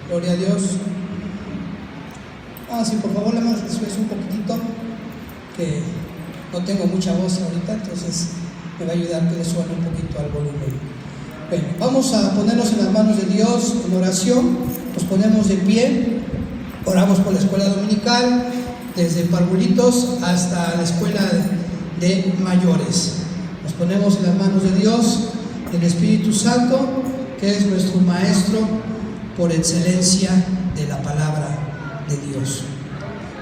Gloria a Dios. Sí, por favor, le más después un poquitito, que no tengo mucha voz ahorita, entonces me va a ayudar que le suene un poquito al volumen. Bueno, vamos a ponernos en las manos de Dios en oración. Nos ponemos de pie, oramos por la escuela dominical, desde parvulitos hasta la escuela de mayores. Nos ponemos en las manos de Dios, el Espíritu Santo, que es nuestro maestro por excelencia de la palabra de Dios.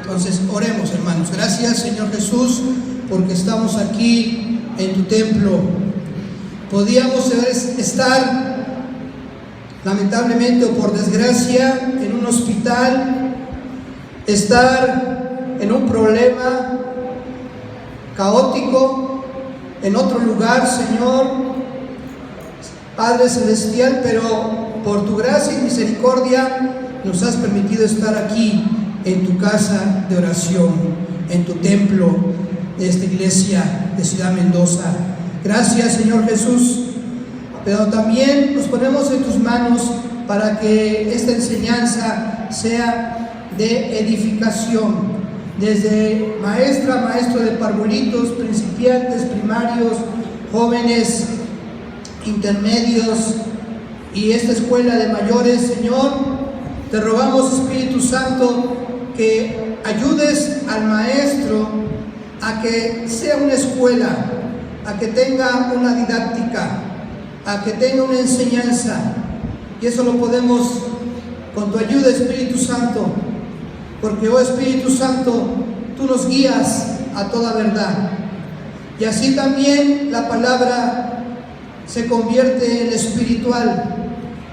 Entonces oremos, hermanos. Gracias, Señor Jesús, porque estamos aquí en tu templo. Podíamos estar, lamentablemente o por desgracia, en un hospital, estar en un problema caótico, en otro lugar, Señor, Padre Celestial, pero por tu gracia y misericordia nos has permitido estar aquí en tu casa de oración, en tu templo de esta iglesia de Ciudad Mendoza. Gracias, Señor Jesús, pero también nos ponemos en tus manos para que esta enseñanza sea de edificación, desde maestro de parvulitos, principiantes, primarios, jóvenes, intermedios y esta escuela de mayores. Señor, te rogamos, Espíritu Santo, que ayudes al maestro a que sea una escuela, a que tenga una didáctica, a que tenga una enseñanza, y eso lo podemos con tu ayuda, Espíritu Santo, porque, oh Espíritu Santo, tú nos guías a toda verdad, y así también la palabra se convierte en espiritual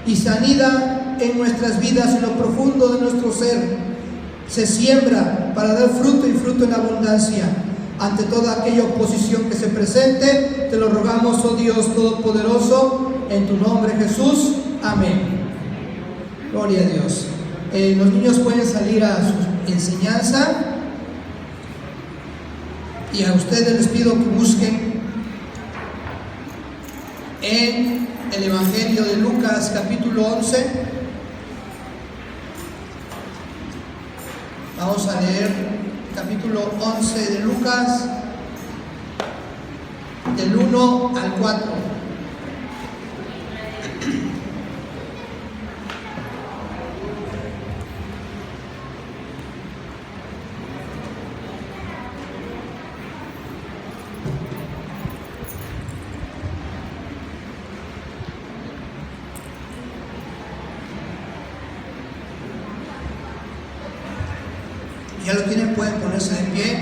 y se anida en nuestras vidas, en lo profundo de nuestro ser, se siembra para dar fruto y fruto en abundancia. Ante toda aquella oposición que se presente, te lo rogamos, oh Dios Todopoderoso, en tu nombre, Jesús. Amén. Gloria a Dios. Los niños pueden salir a su enseñanza, y a ustedes les pido que busquen en el Evangelio de Lucas, capítulo 11. Vamos a leer capítulo 11 de Lucas, del 1 al 4. Ya lo tienen, pueden ponerse de pie.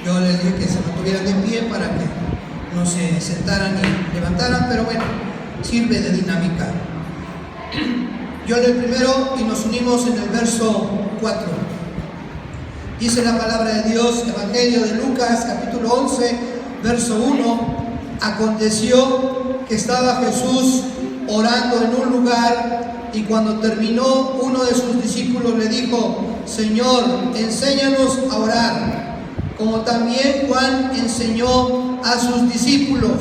Yo les dije que se mantuvieran de pie para que no se sentaran ni levantaran, pero bueno, sirve de dinámica. Yo leo el primero y nos unimos en el verso 4. Dice la palabra de Dios, Evangelio de Lucas, capítulo 11, verso 1. Aconteció que estaba Jesús orando en un lugar, y cuando terminó, uno de sus discípulos le dijo: Señor, enséñanos a orar, como también Juan enseñó a sus discípulos.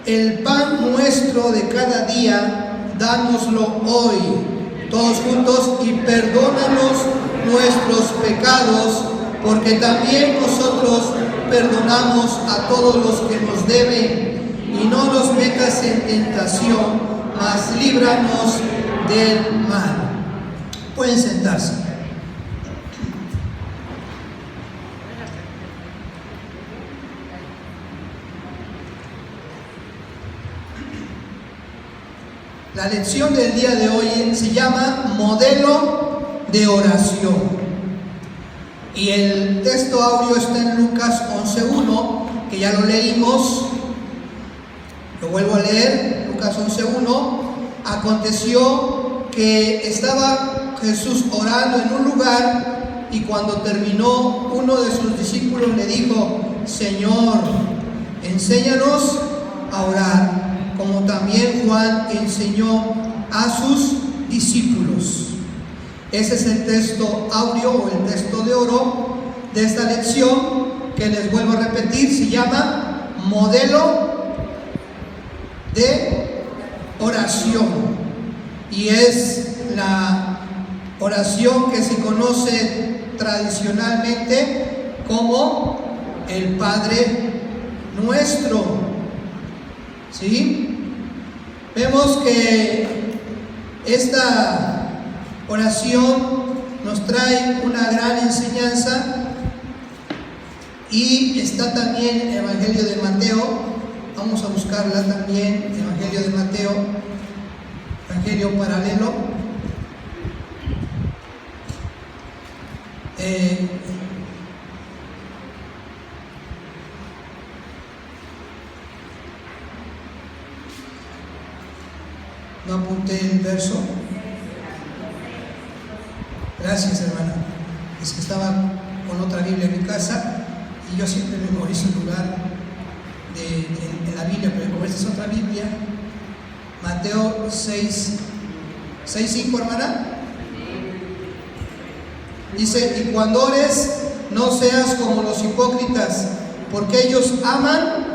El pan nuestro de cada día, dánoslo hoy, todos juntos, y perdónanos nuestros pecados, porque también nosotros perdonamos a todos los que nos deben, y no nos metas en tentación, mas líbranos del mal. Pueden sentarse. La lección del día de hoy se llama Modelo de Oración. Y el texto audio está en Lucas 11.1, que ya lo leímos. Lo vuelvo a leer, Lucas 11.1. Aconteció que estaba Jesús orando en un lugar, y cuando terminó, uno de sus discípulos le dijo: Señor, enséñanos a orar, como también Juan enseñó a sus discípulos. Ese es el texto áureo o el texto de oro de esta lección, que les vuelvo a repetir, se llama modelo de oración, y es la oración que se conoce tradicionalmente como el Padre Nuestro. ¿Sí? Vemos que esta oración nos trae una gran enseñanza, y está también en el Evangelio de Mateo. Vamos a buscarla también, Evangelio de Mateo, Evangelio paralelo. No apunté el verso. Gracias, hermana. Es que estaba con otra Biblia en mi casa y yo siempre memorizo el lugar de la Biblia, pero como esta es otra Biblia, Mateo 6:5, hermana. Dice: y cuando ores, no seas como los hipócritas, porque ellos aman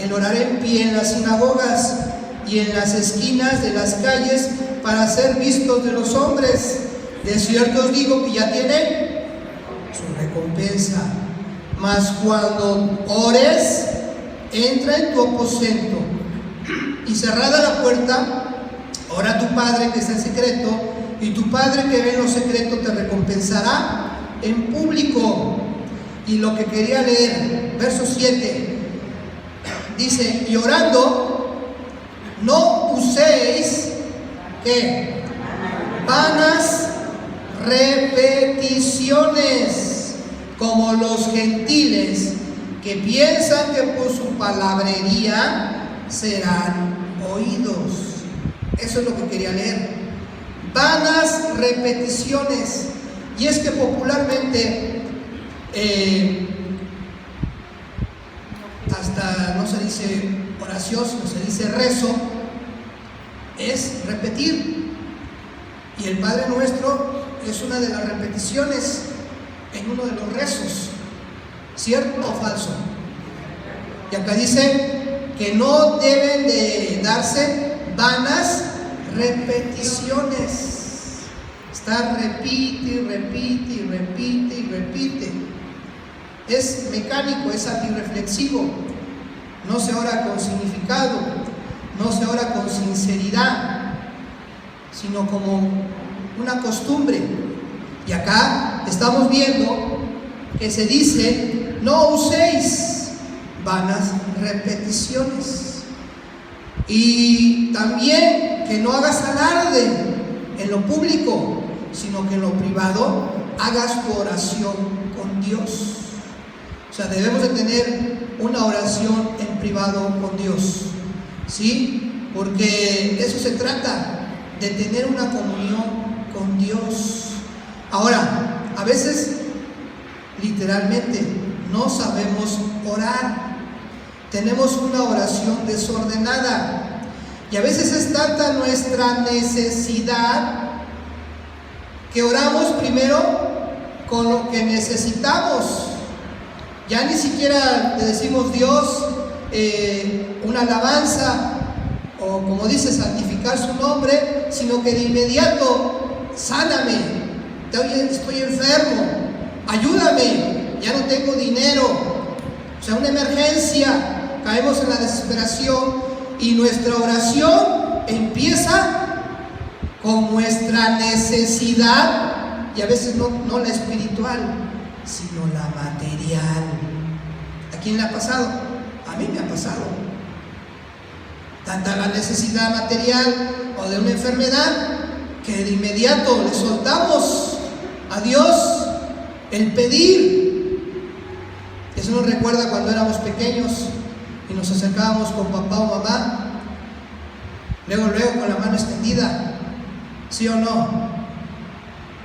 el orar en pie en las sinagogas y en las esquinas de las calles para ser vistos de los hombres. De cierto os digo que ya tienen su recompensa. Mas cuando ores, entra en tu aposento y cerrada la puerta, ora a tu Padre que está en secreto, y tu Padre que ve en lo secreto te recompensará en público. Y lo que quería leer, verso 7, dice: y orando, no uséis ¿qué? Vanas repeticiones, como los gentiles, que piensan que por su palabrería serán oídos. Eso es lo que quería leer. Vanas repeticiones. Y es que popularmente hasta no se dice oración, sino se dice rezo, es repetir. Y el Padre Nuestro es una de las repeticiones en uno de los rezos. ¿Cierto o falso? Y acá dice que no deben de darse vanas repeticiones. Estar repite y repite y repite y repite. Es mecánico, es antirreflexivo. No se ora con significado, no se ora con sinceridad, sino como una costumbre. Y acá estamos viendo que se dice: no uséis vanas repeticiones. Y también que no hagas alarde en lo público, sino que en lo privado hagas tu oración con Dios. O sea, debemos de tener una oración en privado con Dios, ¿sí? Porque de eso se trata, de tener una comunión con Dios. Ahora, a veces literalmente no sabemos orar. Tenemos una oración desordenada, y a veces es tanta nuestra necesidad que oramos primero con lo que necesitamos. Ya ni siquiera le decimos Dios una alabanza, o como dice, santificar su nombre, sino que de inmediato: sáname, estoy enfermo, ayúdame, ya no tengo dinero. O sea, una emergencia, caemos en la desesperación, y nuestra oración empieza con nuestra necesidad, y a veces no la espiritual, sino la material. ¿A quién le ha pasado? A mí me ha pasado. Tanta la necesidad material o de una enfermedad que de inmediato le soltamos a Dios el pedir. Eso nos recuerda cuando éramos pequeños y nos acercábamos con papá o mamá, luego con la mano extendida, ¿sí o no?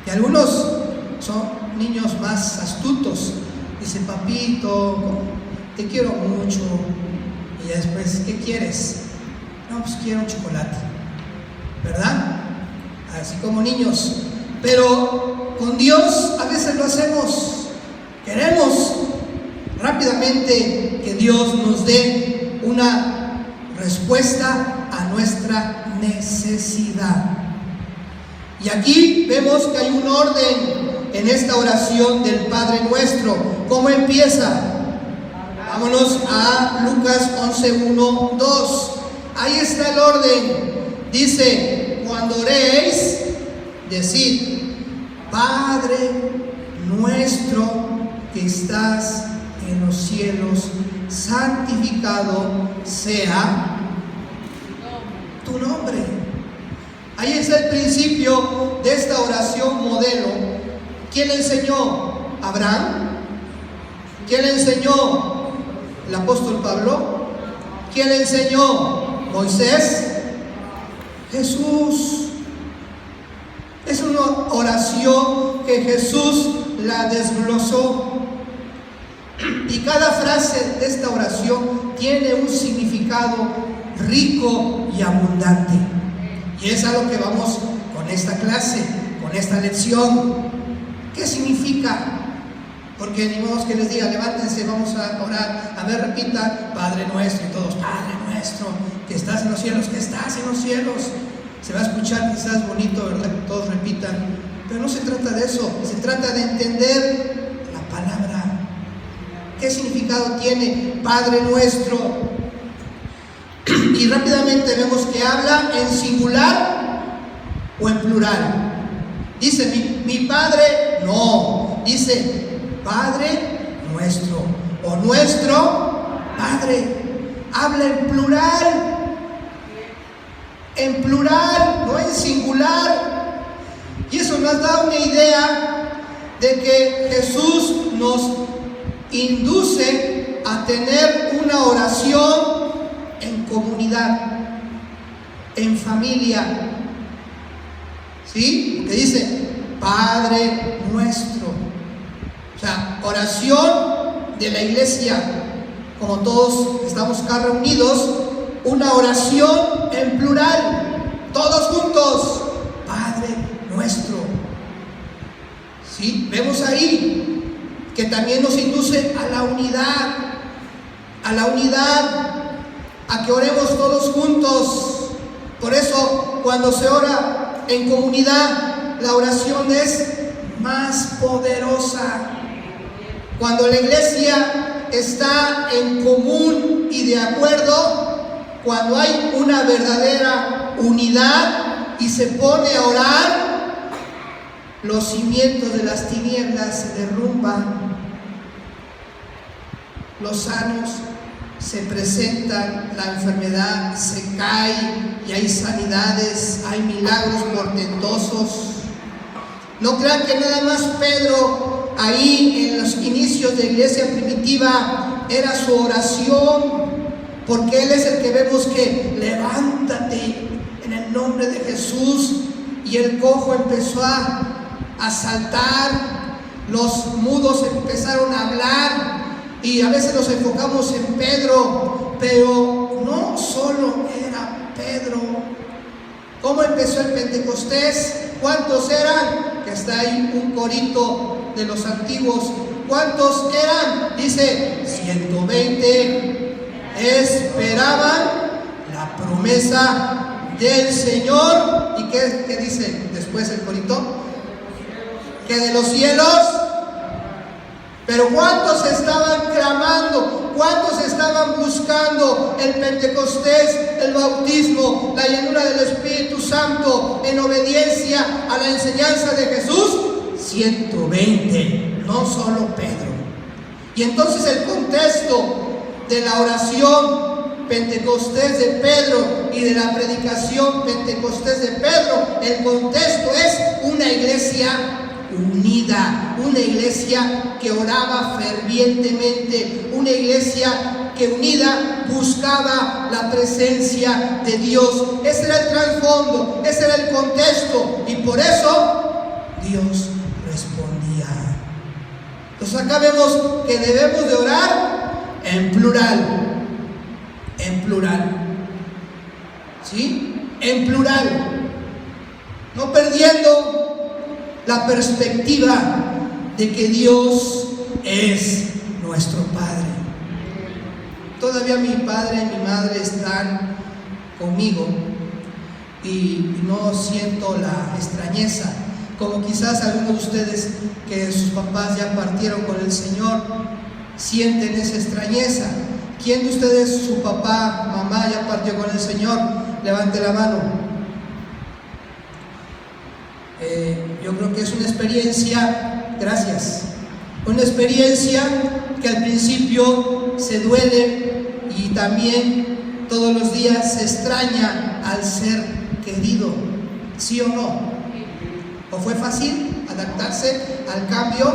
Y algunos son niños más astutos, dice: papito, te quiero mucho, Y ya después, ¿qué quieres? No, pues quiero un chocolate, ¿verdad? Así como niños. Pero con Dios a veces lo hacemos. Queremos rápidamente que Dios nos dé una respuesta a nuestra necesidad. Y aquí vemos que hay un orden en esta oración del Padre Nuestro. ¿Cómo empieza? Vámonos a Lucas 11, 1, 2. Ahí está el orden. Dice: cuando oréis, decid: Padre nuestro que estás en los cielos, santificado sea tu nombre. Ahí está el principio de esta oración modelo. ¿Quién le enseñó? ¿Abraham? ¿Quién le enseñó? ¿El apóstol Pablo? ¿Quién le enseñó? ¿Moisés? Jesús. Es una oración que Jesús la desglosó. Y cada frase de esta oración tiene un significado rico y abundante. Y es a lo que vamos con esta clase, con esta lección. ¿Qué significa? Porque ni modo que les diga: levántense, vamos a orar. A ver, repita: Padre nuestro. Y todos: Padre nuestro que estás en los cielos, que estás en los cielos. Se va a escuchar quizás bonito, ¿verdad? Que todos repitan. Pero no se trata de eso. Se trata de entender la palabra. ¿Qué significado tiene Padre nuestro? Y rápidamente vemos que habla en singular o en plural. Dice mi Padre, no. Dice Padre nuestro o nuestro Padre. Habla en plural. En plural, no en singular. Y eso nos da una idea de que Jesús nos induce a tener una oración en comunidad, en familia. ¿Sí? Porque dice Padre nuestro. O sea, oración de la iglesia, como todos estamos acá reunidos, una oración en plural, todos juntos, Padre nuestro. ¿Sí? Vemos ahí que también nos induce a la unidad, a que oremos todos juntos. Por eso, cuando se ora en comunidad, la oración es más poderosa. Cuando la iglesia está en común y de acuerdo, cuando hay una verdadera unidad y se pone a orar, los cimientos de las tinieblas se derrumban, los sanos se presentan, la enfermedad se cae y hay sanidades, hay milagros portentosos. No crean que nada más Pedro, ahí en los inicios de la iglesia primitiva, era su oración, porque él es el que vemos que levántate en el nombre de Jesús, y el cojo empezó a saltar, los mudos empezaron a hablar. Y a veces nos enfocamos en Pedro, pero no solo era Pedro. ¿Cómo empezó el Pentecostés? ¿Cuántos eran? Que está ahí un corito de los antiguos. ¿Cuántos eran? Dice 120. Esperaban la promesa del Señor. ¿Y qué dice después el corito? Que de los cielos. Pero ¿cuántos estaban clamando? ¿Cuántos estaban buscando el Pentecostés, el bautismo, la llenura del Espíritu Santo en obediencia a la enseñanza de Jesús? 120, no solo Pedro. Y entonces el contexto de la oración Pentecostés de Pedro y de la predicación Pentecostés de Pedro, el contexto es una iglesia unida, una iglesia que oraba fervientemente, una iglesia que unida buscaba la presencia de Dios. Ese era el trasfondo, ese era el contexto, y por eso Dios respondía. Entonces acá vemos que debemos de orar en plural. en plural. ¿Sí? En plural. No perdiendo la perspectiva de que Dios es nuestro Padre. Todavía mi padre y mi madre están conmigo y no siento la extrañeza, como quizás algunos de ustedes que sus papás ya partieron con el Señor sienten esa extrañeza. ¿Quién de ustedes, su papá, mamá ya partió con el Señor? Levante la mano. Yo creo que es una experiencia, gracias, una experiencia que al principio se duele y también todos los días se extraña al ser querido, ¿sí o no? ¿O fue fácil adaptarse al cambio?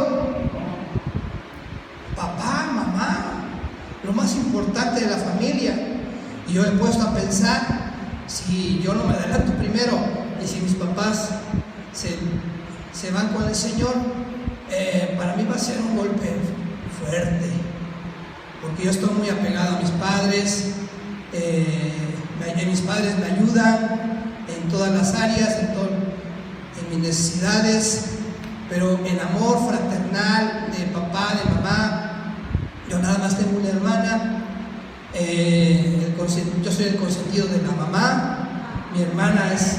Papá, mamá, lo más importante de la familia. Y yo me he puesto a pensar, si yo no me adelanto primero y si mis papás se van con el Señor, para mí va a ser un golpe fuerte, porque yo estoy muy apegado a mis padres. Mis padres me ayudan en todas las áreas, en mis necesidades, pero el amor fraternal de papá, de mamá, yo nada más tengo una hermana. Yo soy el consentido de la mamá, mi hermana es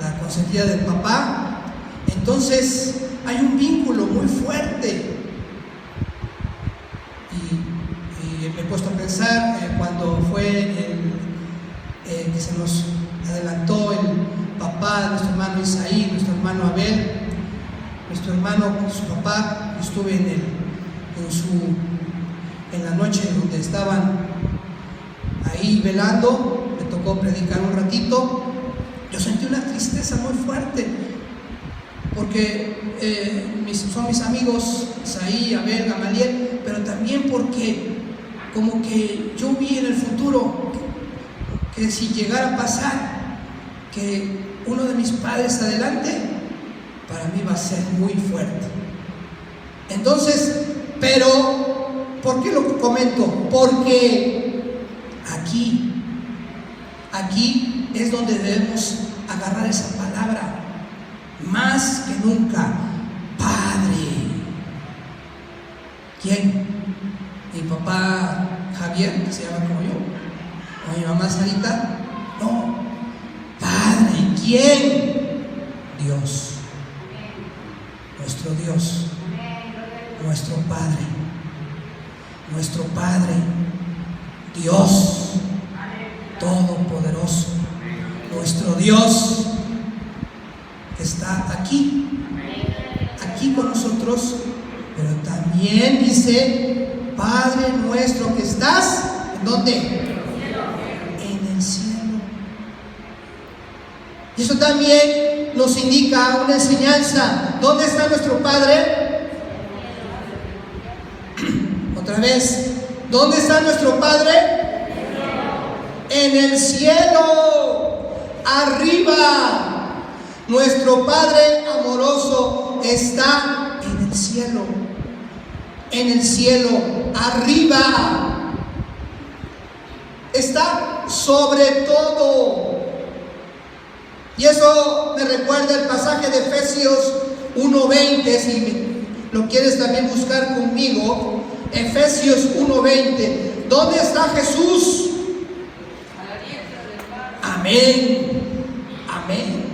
la consentida del papá. Entonces hay un vínculo muy fuerte. Y me he puesto a pensar cuando fue que se nos adelantó el papá de nuestro hermano Isaí, nuestro hermano Abel, nuestro hermano, su papá. Yo estuve en la noche donde estaban ahí velando, me tocó predicar un ratito. Yo sentí una tristeza muy fuerte, porque son mis amigos Isaí, Abel, Gamaliel, pero también porque como que yo vi en el futuro que si llegara a pasar que uno de mis padres adelante, para mí va a ser muy fuerte. Entonces, pero ¿por qué lo comento? Porque aquí es donde debemos agarrar esa palabra más que nunca, Padre. ¿Quién? Mi papá Javier, que se llama como yo, o mi mamá Sarita. No, Padre. ¿Quién? Dios, nuestro Dios, nuestro Padre, Dios Todopoderoso, nuestro Dios que está aquí con nosotros, pero también dice, Padre nuestro que estás, ¿en dónde? En el cielo. Y eso también nos indica una enseñanza. ¿Dónde está nuestro Padre? Otra vez, ¿dónde está nuestro Padre? En el cielo, arriba. Nuestro Padre amoroso está en el cielo, arriba. Está sobre todo. Y eso me recuerda el pasaje de Efesios 1:20, si lo quieres también buscar conmigo. Efesios 1:20. ¿Dónde está Jesús? A la diestra del Padre. Amén.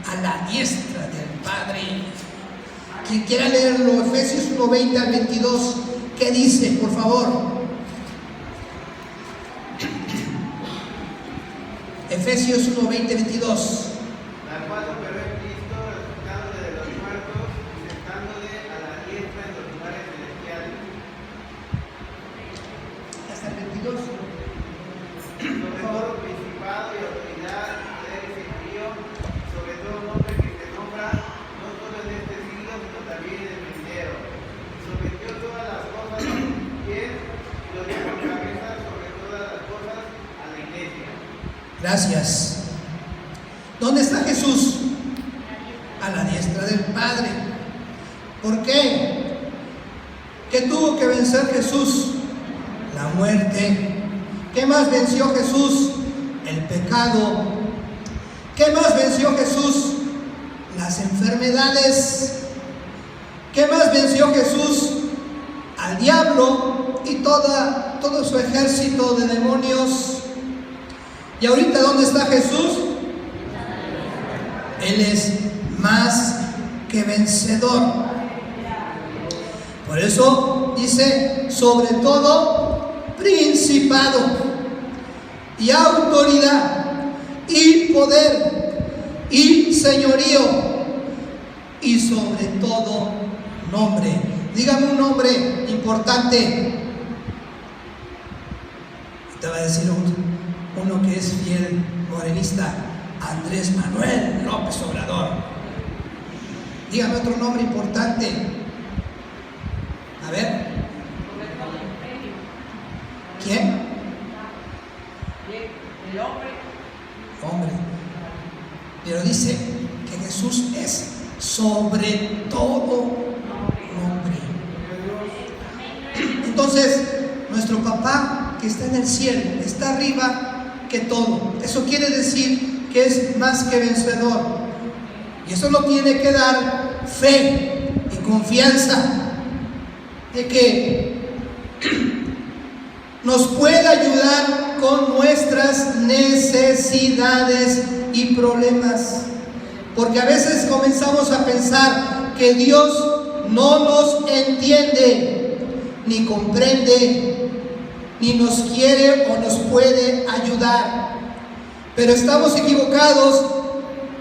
A la diestra del Padre. Quien quiera leerlo, Efesios 1:20 al 22, ¿qué dice, por favor? Efesios 1:20, 22. La cual operó en Cristo, resucitándole de los muertos y sentándole a la diestra en los lugares celestiales. Hasta el 22. Sobre todo principado y autoridad, poder y señorío, sobre todo nombre que se nombra, no solo en este siglo, sino también en el venidero. Y sometió todas las cosas a sus pies, y lo dio por cabeza sobre todas las cosas a la iglesia. Gracias. ¿Dónde está Jesús? A la diestra del Padre. ¿Por qué? ¿Qué tuvo que vencer Jesús? La muerte. ¿Qué más venció Jesús? El pecado. ¿Qué más venció Jesús? Las enfermedades. ¿Qué más venció Jesús? Al diablo y todo su ejército de demonios. ¿Y ahorita dónde está Jesús? Él es más que vencedor. Por eso dice, sobre todo, principado y autoridad y poder y señorío y sobre todo nombre. Dígame un nombre importante. Te va a decir uno que es fiel morenista: Andrés Manuel López Obrador. Dígame otro nombre importante. A ver. ¿Quién? El hombre. Hombre. Pero dice que Jesús es sobre todo nombre. Entonces, nuestro papá que está en el cielo está arriba que todo. Eso quiere decir que es más que vencedor. Y eso nos tiene que dar fe y confianza de que nos puede ayudar con nuestras necesidades y problemas. Porque a veces comenzamos a pensar que Dios no nos entiende, ni comprende, ni nos quiere o nos puede ayudar. Pero estamos equivocados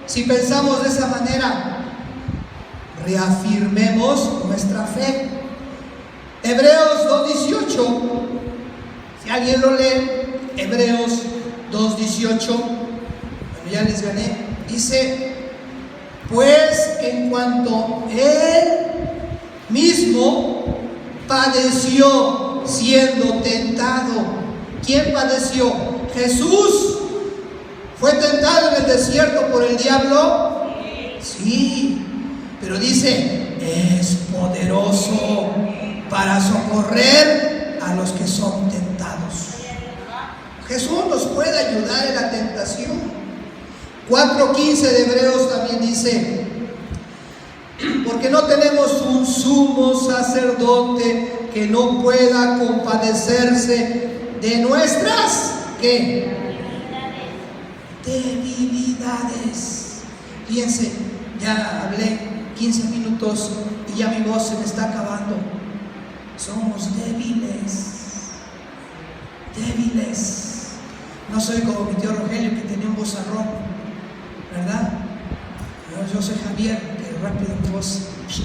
si pensamos de esa manera. Reafirmemos nuestra fe. Hebreos 2:18. Si alguien lo lee, Hebreos 2:18. Bueno, ya les gané. Dice: pues en cuanto Él mismo padeció siendo tentado. ¿Quién padeció? Jesús. ¿Fue tentado en el desierto por el diablo? Sí, pero dice, es poderoso para socorrer a los que son tentados. Jesús nos puede ayudar en la tentación. 4:15 de Hebreos también dice, porque no tenemos un sumo sacerdote que no pueda compadecerse de nuestras, ¿qué? Debilidades. Fíjense, ya hablé 15 minutos y ya mi voz se me está acabando. Somos débiles. No soy como mi tío Rogelio, que tenía un vozarrón, ¿verdad? Yo soy Javier, que rápido mi voz se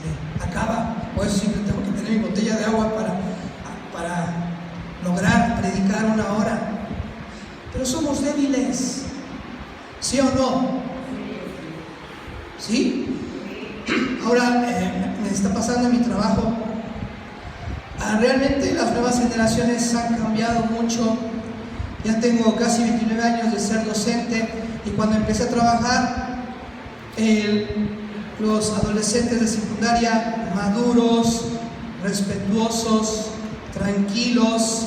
me acaba. Por eso siempre tengo que tener mi botella de agua para lograr predicar 1 hora. Pero somos débiles, ¿sí o no? ¿Sí? Ahora me está pasando en mi trabajo. Realmente las nuevas generaciones han cambiado mucho. Ya tengo casi 29 años de ser docente y cuando empecé a trabajar, los adolescentes de secundaria maduros, respetuosos, tranquilos,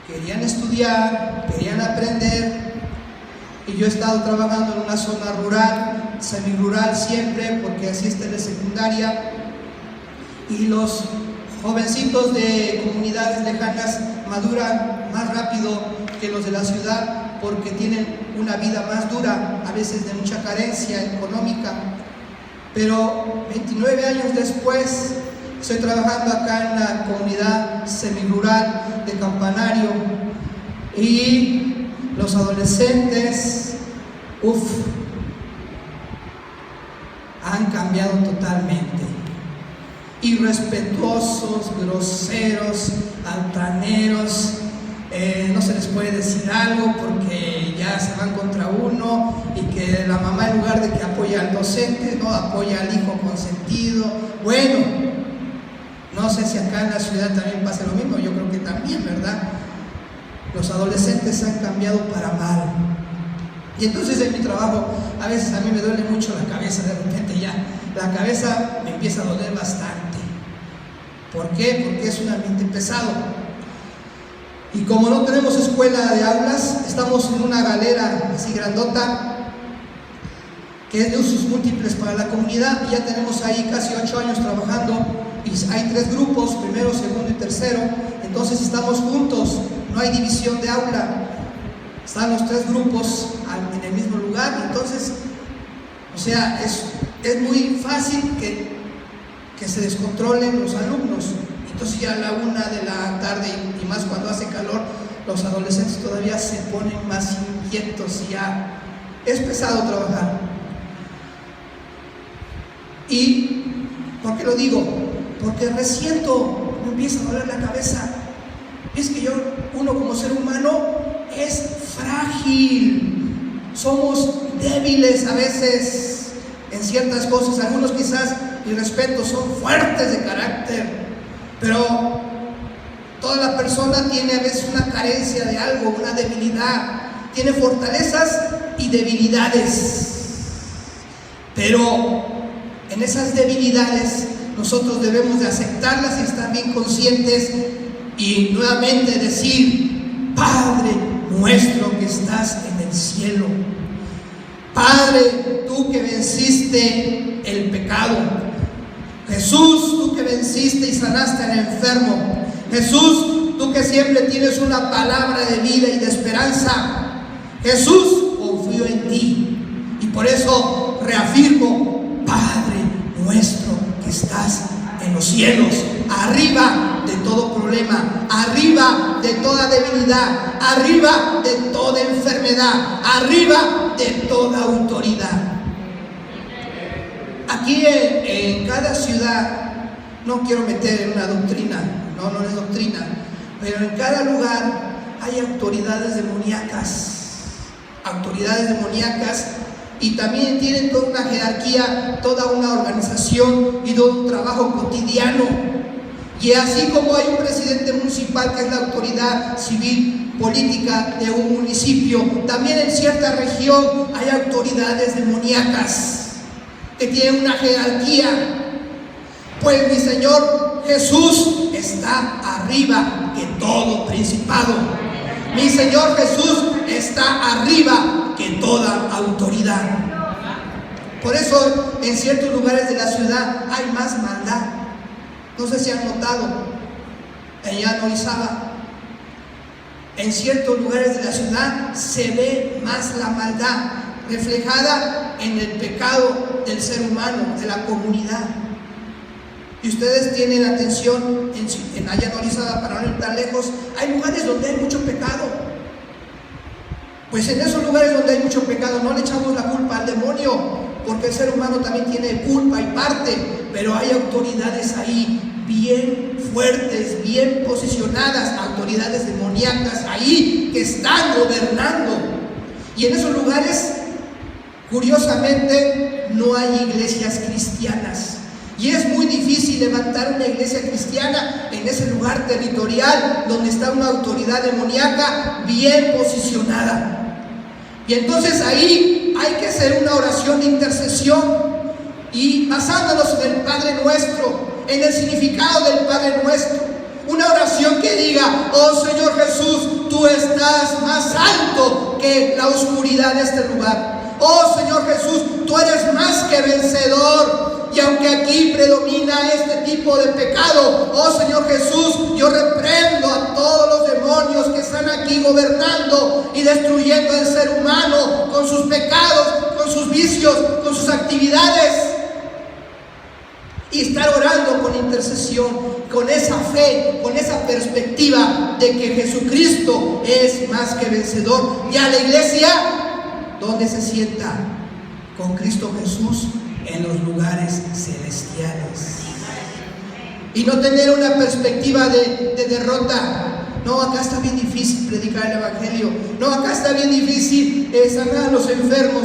querían estudiar, querían aprender. Y yo he estado trabajando en una zona rural, semirural siempre, porque así está la secundaria. Y los jovencitos de comunidades lejanas maduran más rápido que los de la ciudad, porque tienen una vida más dura, a veces de mucha carencia económica. Pero 29 años después, estoy trabajando acá en la comunidad semirural de Campanario y los adolescentes, han cambiado totalmente. Irrespetuosos, groseros, altaneros, no se les puede decir algo porque ya se van contra uno, y que la mamá, en lugar de que apoye al docente, no apoya al hijo consentido. Bueno, no sé si acá en la ciudad también pasa lo mismo, yo creo que también, ¿verdad? Los adolescentes han cambiado para mal. Y entonces en mi trabajo, a veces a mí me duele mucho la cabeza, de repente ya la cabeza me empieza a doler bastante. ¿Por qué? Porque es un ambiente pesado. Y como no tenemos escuela de aulas, estamos en una galera así grandota, que es de usos múltiples para la comunidad, y ya tenemos ahí casi 8 años trabajando, y hay 3 grupos, primero, segundo y tercero. Entonces estamos juntos, no hay división de aula, están los 3 grupos en el mismo lugar. Entonces, o sea, es muy fácil que se descontrolen los alumnos. Entonces ya a la 1 de la tarde, y más cuando hace calor, los adolescentes todavía se ponen más inquietos, y ya es pesado trabajar. ¿Y por qué lo digo? Porque resiento, me empieza a doler la cabeza. Es que uno como ser humano es frágil, somos débiles a veces en ciertas cosas. Algunos quizás, y respeto, son fuertes de carácter, pero toda la persona tiene a veces una carencia de algo, una debilidad, tiene fortalezas y debilidades, pero en esas debilidades nosotros debemos de aceptarlas y estar bien conscientes y nuevamente decir: Padre nuestro que estás en el cielo, Padre, tú que venciste el pecado, Jesús, tú que venciste y sanaste al enfermo, Jesús, tú que siempre tienes una palabra de vida y de esperanza, Jesús, confío en ti, y por eso reafirmo: Padre nuestro que estás en los cielos, arriba de todo problema, arriba de toda debilidad, arriba de toda enfermedad, arriba de toda autoridad. Aquí en cada ciudad, no quiero meter en una doctrina, no es doctrina, pero en cada lugar hay autoridades demoníacas, y también tienen toda una jerarquía, toda una organización y todo un trabajo cotidiano. Y así como hay un presidente municipal, que es la autoridad civil política de un municipio, también en cierta región hay autoridades demoníacas que tienen una jerarquía. Pues mi Señor Jesús está arriba que todo principado. Mi Señor Jesús está arriba que toda autoridad. Por eso en ciertos lugares de la ciudad hay más maldad. No sé si han notado, allá en Orizaba, en ciertos lugares de la ciudad se ve más la maldad reflejada en el pecado del ser humano, de la comunidad. Y ustedes tienen atención en allá en Orizaba, para no ir tan lejos, hay lugares donde hay mucho pecado. Pues en esos lugares donde hay mucho pecado no le echamos la culpa al demonio, porque el ser humano también tiene culpa y parte, pero hay autoridades ahí bien fuertes, bien posicionadas, autoridades demoníacas ahí que están gobernando. Y en esos lugares, curiosamente, no hay iglesias cristianas. Y es muy difícil levantar una iglesia cristiana en ese lugar territorial donde está una autoridad demoníaca bien posicionada. Y entonces ahí hay que hacer una oración de intercesión, y basándonos en el Padre Nuestro, en el significado del Padre Nuestro, una oración que diga: oh Señor Jesús, tú estás más alto que la oscuridad de este lugar. Oh Señor Jesús, tú eres más que vencedor. Y aunque aquí predomina este tipo de pecado, oh Señor Jesús, yo reprendo a todos los demonios que están aquí gobernando y destruyendo al ser humano con sus pecados, con sus vicios, con sus actividades. Y estar orando con intercesión, con esa fe, con esa perspectiva de que Jesucristo es más que vencedor. Y a la iglesia, ¿dónde se sienta? Con Cristo Jesús en los lugares celestiales. Y no tener una perspectiva de derrota. No, acá está bien difícil predicar el evangelio. No, acá está bien difícil sanar a los enfermos.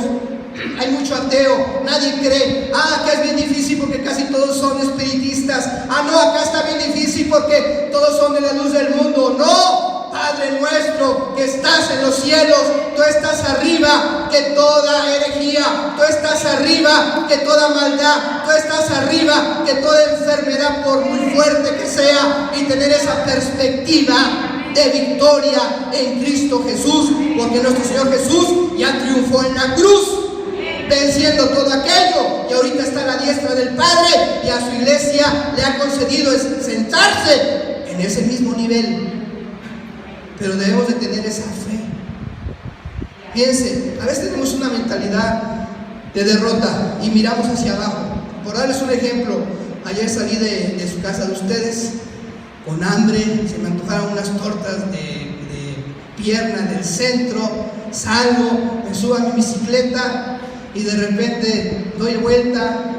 Hay mucho ateo, nadie cree. Acá es bien difícil porque casi todos son espiritistas. No, acá está bien difícil porque todos son de la luz del mundo. No, Padre nuestro que estás en los cielos, tú estás arriba que toda herejía, tú estás arriba que toda maldad, tú estás arriba que toda enfermedad, por muy fuerte que sea, y tener esa perspectiva de victoria en Cristo Jesús, porque nuestro Señor Jesús ya triunfó en la cruz, venciendo todo aquello, y ahorita está a la diestra del Padre, y a su iglesia le ha concedido sentarse en ese mismo nivel. Pero debemos de tener esa fe. Piense, a veces tenemos una mentalidad de derrota y miramos hacia abajo. Por darles un ejemplo, ayer salí de su casa de ustedes con hambre, se me antojaron unas tortas de pierna del centro, salgo, me subo a mi bicicleta y de repente doy vuelta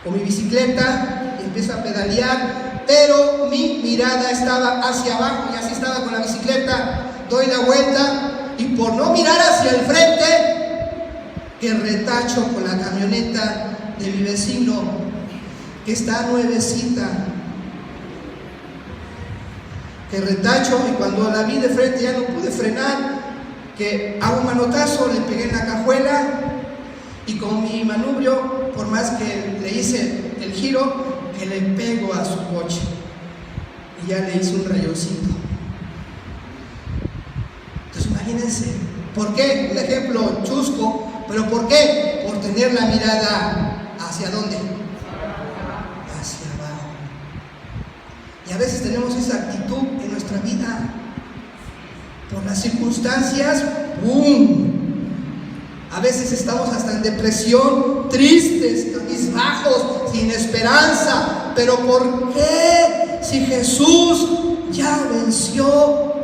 con mi bicicleta y empiezo a pedalear, pero mi mirada estaba hacia abajo y así estaba con la bicicleta. Doy la vuelta y por no mirar hacia el frente, que retacho con la camioneta de mi vecino, que está nuevecita, que retacho, y cuando la vi de frente ya no pude frenar, que a un manotazo le pegué en la cajuela, y con mi manubrio, por más que le hice el giro, que le pego a su coche y ya le hice un rayoncito. Entonces imagínense, ¿por qué? Un ejemplo chusco, pero ¿por qué? Por tener la mirada ¿hacia dónde? Hacia abajo. Y a veces tenemos esa actitud en nuestra vida. Por las circunstancias, ¡pum! A veces estamos hasta en depresión, tristes, cabizbajos, sin esperanza. Pero ¿por qué? Si Jesús ya venció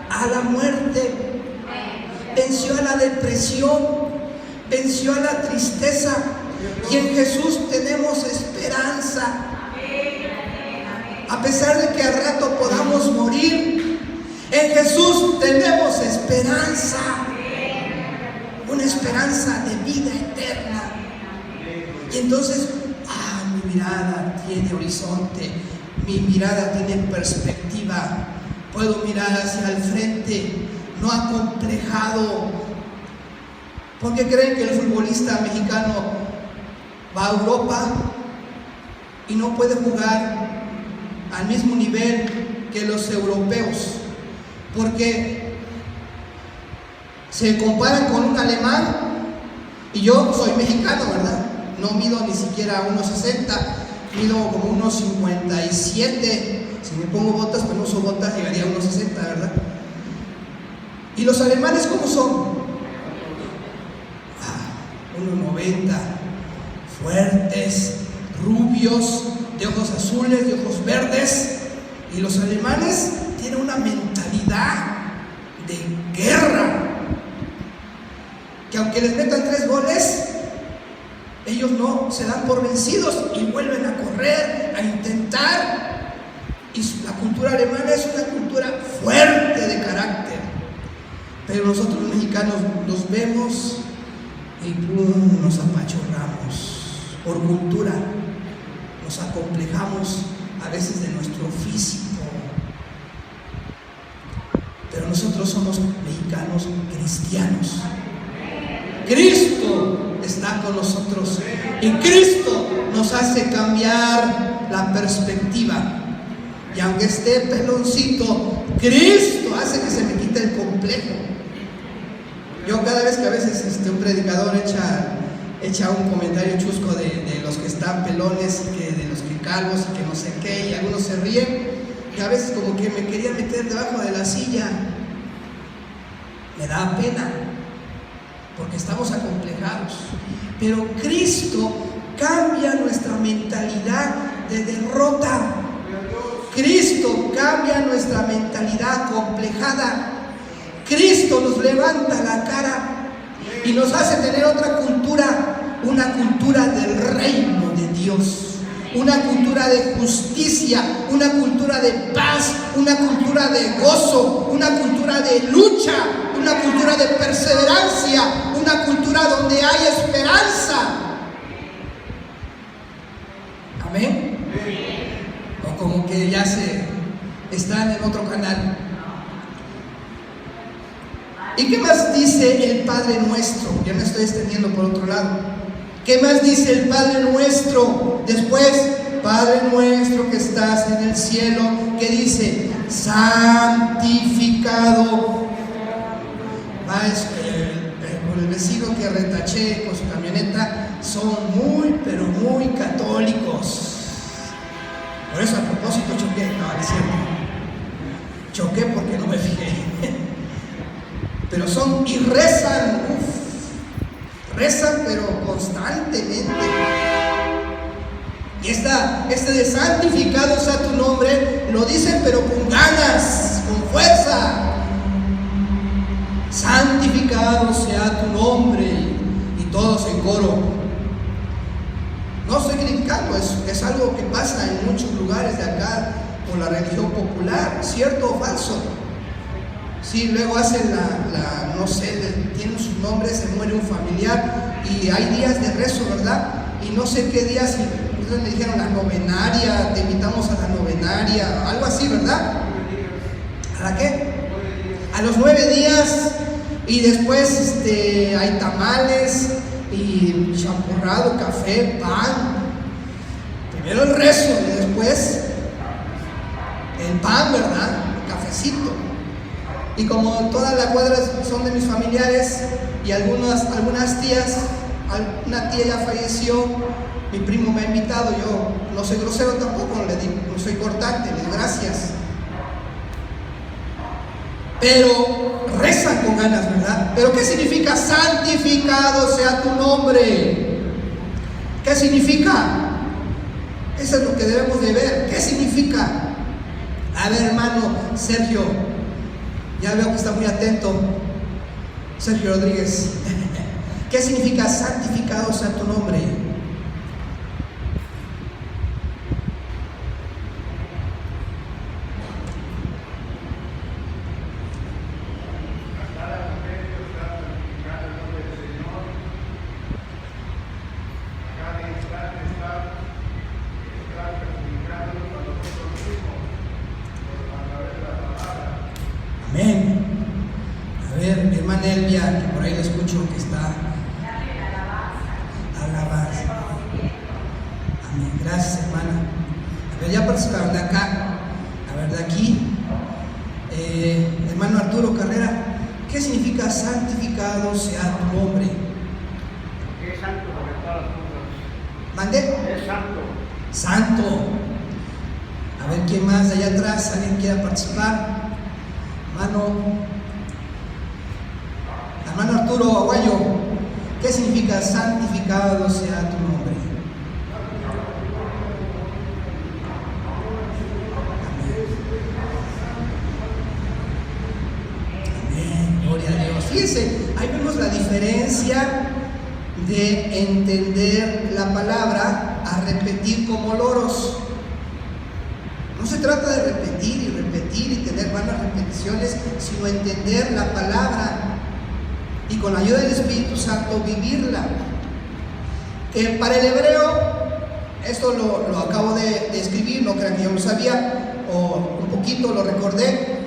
a la muerte, venció a la depresión, venció a la tristeza, y en Jesús tenemos esperanza. A pesar de que al rato podamos morir, en Jesús tenemos esperanza, una esperanza de vida eterna. Y entonces, mi mirada tiene horizonte, mi mirada tiene perspectiva, puedo mirar hacia el frente, no acomplejado. ¿Por qué creen que el futbolista mexicano va a Europa y no puede jugar al mismo nivel que los europeos? Porque se comparan con un alemán, y yo soy mexicano, ¿verdad? No mido ni siquiera 1.60, mido como 1.57. Si me pongo botas, pues no uso botas, llegaría a 1.60, ¿verdad? ¿Y los alemanes cómo son? 1.90, fuertes, rubios, de ojos azules, de ojos verdes. Y los alemanes tienen una mentalidad de guerra, que aunque les metan 3 goles, ellos no se dan por vencidos y vuelven a correr, a intentar. Y la cultura alemana es una cultura fuerte de carácter. Pero nosotros los mexicanos los vemos y ¡pum!, nos apachurramos. Por cultura nos acomplejamos a veces de nuestro físico. Pero nosotros somos mexicanos cristianos. Cristo está con nosotros y Cristo nos hace cambiar la perspectiva. Y aunque esté peloncito, Cristo hace que se me quite el complejo. Yo cada vez que a veces un predicador echa un comentario chusco de los que están pelones, que de los que calvos y que no sé qué, y algunos se ríen, y a veces como que me quería meter debajo de la silla. Me da pena, porque estamos acomplejados. Pero Cristo cambia nuestra mentalidad de derrota. Cristo cambia nuestra mentalidad acomplejada. Cristo nos levanta la cara y nos hace tener otra cultura, una cultura del reino de Dios, una cultura de justicia, una cultura de paz, una cultura de gozo, una cultura de lucha, una cultura de perseverancia, una cultura donde hay esperanza. Amén. O como que ya están en otro canal. ¿Y qué más dice el Padre Nuestro? Ya me estoy extendiendo por otro lado. ¿Qué más dice el Padre Nuestro? Después, Padre nuestro que estás en el cielo, ¿qué dice? santificado. Con el vecino que retaché con su camioneta, son muy, pero muy católicos. Por eso a propósito choqué, no, es cierto. Choqué porque no me fijé. Pero son y rezan, rezan pero constantemente. Y este de santificado sea tu nombre, lo dicen pero con ganas, con fuerza. Santificado sea tu nombre, y todos en coro. No estoy criticando, es algo que pasa en muchos lugares de acá por la religión popular, ¿cierto o falso? Sí, luego hacen no sé, tienen sus nombres, se muere un familiar y hay días de rezo, ¿verdad? Y no sé qué días, entonces me dijeron la novenaria, te invitamos a la novenaria, algo así, ¿verdad? ¿A la qué? A los 9 días, y después hay tamales y champurrado, café, pan. Primero el rezo y después el pan, ¿verdad? El cafecito. Y como todas las cuadras son de mis familiares y algunas tías, una tía ya falleció, mi primo me ha invitado, yo no soy grosero tampoco, le digo, no soy cortante, le digo gracias. Pero rezan con ganas, ¿verdad? Pero ¿qué significa santificado sea tu nombre? ¿Qué significa? Eso es lo que debemos de ver. ¿Qué significa? A ver, hermano Sergio, ya veo que está muy atento. Sergio Rodríguez. ¿Qué significa santificado sea tu nombre? Amén. A ver, mi hermana Elvia, que por ahí la escucho que está. Alabanza. Amén. Gracias, hermana. A ver, ya participaron de acá. A ver, de aquí. Hermano Arturo Carrera, ¿qué significa santificado sea tu nombre? Es santo sobre todas las cosas. ¿Mande? Es santo. Santo. A ver, ¿quién más de allá atrás? ¿Alguien quiera participar? Hermano Arturo Aguayo, ¿qué significa santificado sea tu nombre? Amén, gloria a Dios. Fíjense, ahí vemos la diferencia de entender la palabra a repetir como loros. No se trata de repetir y tener vanas repeticiones, sino entender la palabra y con la ayuda del Espíritu Santo vivirla. Para el hebreo, esto lo acabo de escribir, no crean que yo lo sabía, o un poquito lo recordé.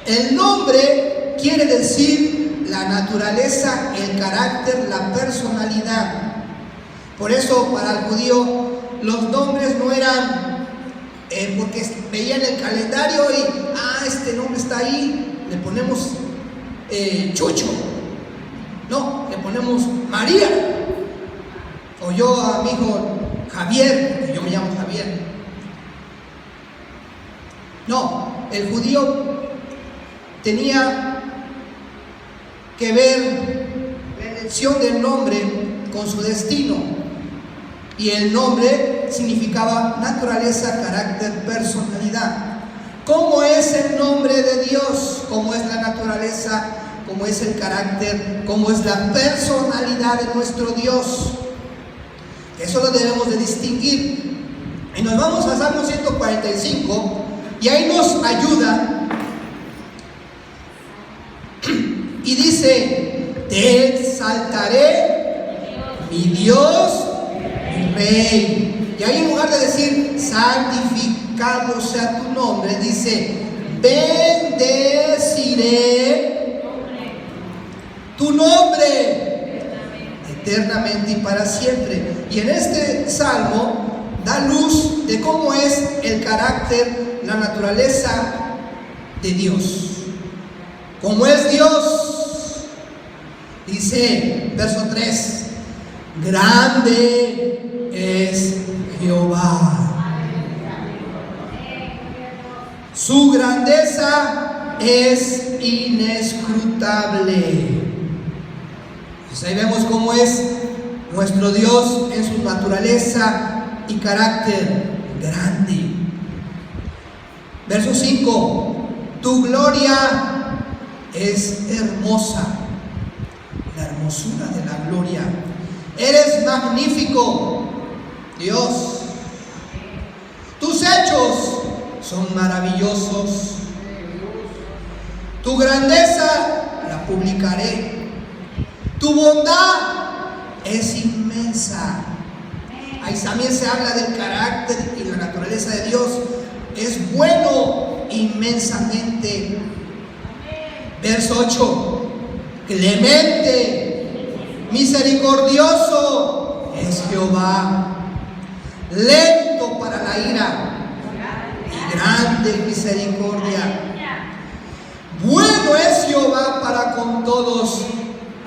El nombre quiere decir la naturaleza, el carácter, la personalidad. Por eso para el judío los nombres no eran porque veían el calendario y este nombre está ahí, le ponemos Chucho, no, le ponemos María, o yo a mi hijo Javier, porque yo me llamo Javier. No, el judío tenía que ver la elección del nombre con su destino. Y el nombre significaba naturaleza, carácter, personalidad. ¿Cómo es el nombre de Dios? ¿Cómo es la naturaleza? ¿Cómo es el carácter? ¿Cómo es la personalidad de nuestro Dios? Eso lo debemos de distinguir. Y nos vamos a Salmo 145 y ahí nos ayuda. Y dice: te exaltaré, mi Dios, Rey. Y ahí en lugar de decir santificado sea tu nombre, dice bendeciré tu nombre eternamente y para siempre. Y en este salmo da luz de cómo es el carácter, la naturaleza de Dios. Como es Dios, dice verso 3, grande es Jehová. Su grandeza es inescrutable. Pues ahí vemos cómo es nuestro Dios en su naturaleza y carácter grande. Verso 5, tu gloria es hermosa, la hermosura de la gloria. Eres magnífico, Dios. Tus hechos son maravillosos. Tu grandeza la publicaré. Tu bondad es inmensa. Ahí también se habla del carácter y la naturaleza de Dios. Es bueno inmensamente. Verso 8. Clemente, misericordioso es Jehová, lento para la ira y grande en misericordia. Bueno es Jehová para con todos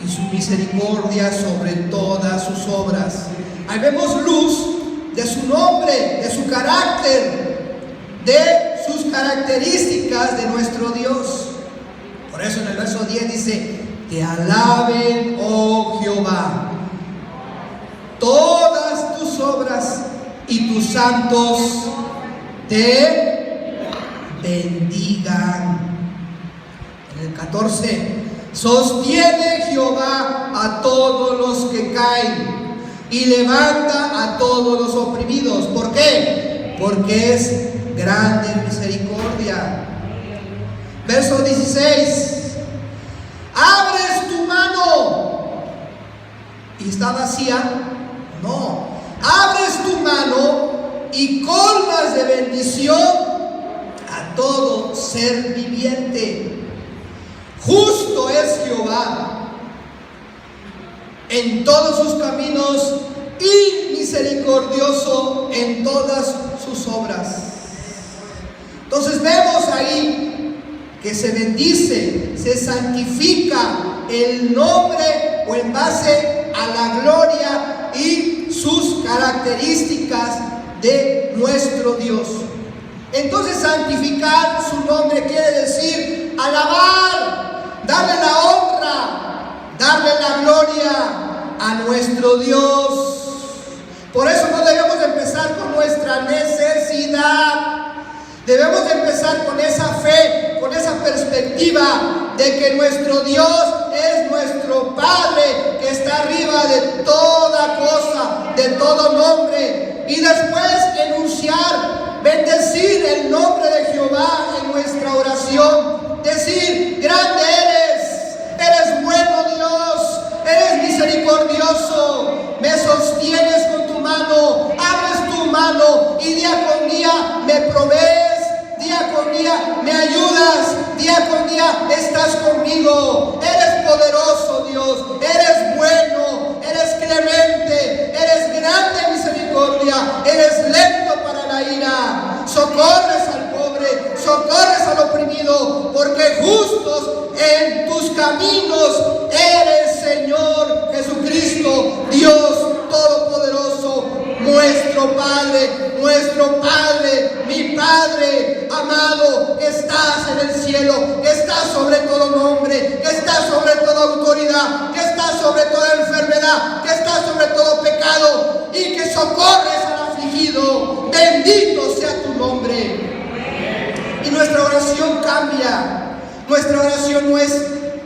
y su misericordia sobre todas sus obras. Ahí vemos luz de su nombre, de su carácter, de sus características de nuestro Dios. Por eso en el verso 10 dice, te alaben, oh Jehová, todas tus obras y tus santos te bendigan. En el 14, sostiene Jehová a todos los que caen y levanta a todos los oprimidos. ¿Por qué? Porque es grande en misericordia. Verso 16. Abres tu mano y está vacía. No. Abres tu mano y colmas de bendición a todo ser viviente. Justo es Jehová en todos sus caminos y misericordioso en todas sus obras. Entonces vemos ahí que se bendice, se santifica el nombre o en base a la gloria y sus características de nuestro Dios. Entonces santificar su nombre quiere decir alabar, darle la honra, darle la gloria a nuestro Dios. Por eso no debemos empezar con nuestra necesidad. Debemos empezar con esa fe, con esa perspectiva de que nuestro Dios es nuestro Padre, que está arriba de toda cosa, de todo nombre. Y después enunciar, bendecir el nombre de Jehová en nuestra oración. Decir, grande eres bueno Dios, eres misericordioso, me sostienes con tu mano, abres tu mano y día con día me provees. Día con día me ayudas, día con día estás conmigo. Eres poderoso Dios, eres bueno, eres clemente, eres grande en misericordia, eres lento para la ira. Socorres al pobre, socorres al oprimido, porque justos en tus caminos eres, Señor Jesucristo, Dios Todopoderoso, nuestro Padre, mi Padre amado, que estás en el cielo, que estás sobre todo nombre, que estás sobre toda autoridad, que estás sobre toda enfermedad, que estás sobre todo pecado y que socorres al afligido. Bendito sea tu nombre. Y nuestra oración cambia. Nuestra oración no es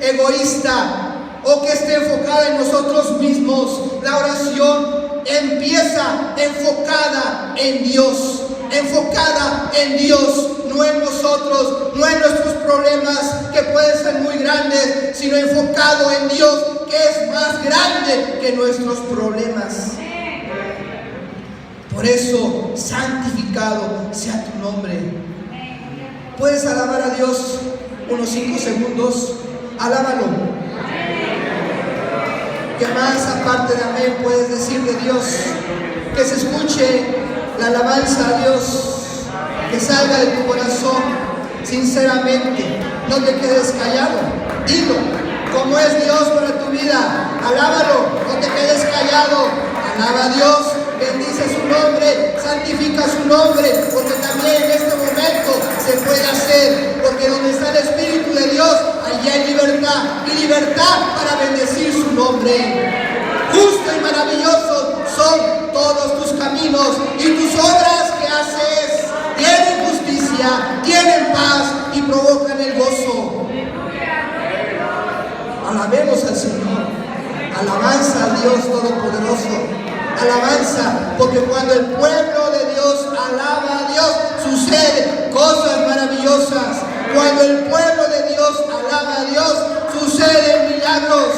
egoísta o que esté enfocada en nosotros mismos. La oración empieza enfocada en Dios, no en nosotros, no en nuestros problemas que pueden ser muy grandes, sino enfocado en Dios, que es más grande que nuestros problemas. Por eso, santificado sea tu nombre. ¿Puedes alabar a Dios unos 5 segundos? Alábalo. ¿Qué más aparte de amén puedes decir de Dios? Que se escuche la alabanza a Dios, que salga de tu corazón. sinceramente. No te quedes callado. Dilo, ¿cómo es Dios para tu vida? Alábalo, no te quedes callado. Alaba a Dios, bendice su nombre, santifica su nombre, porque también en este momento se puede hacer, porque donde está el Espíritu de Dios, allí hay libertad, y libertad para bendecir su nombre. Justo y maravilloso son todos tus caminos, y tus obras que haces tienen justicia, tienen paz y provocan el gozo. Alabemos al Señor. Alabanza al Dios Todopoderoso. Alabanza, porque cuando el pueblo de Dios alaba a Dios, suceden cosas maravillosas. Cuando el pueblo de Dios alaba a Dios, suceden milagros.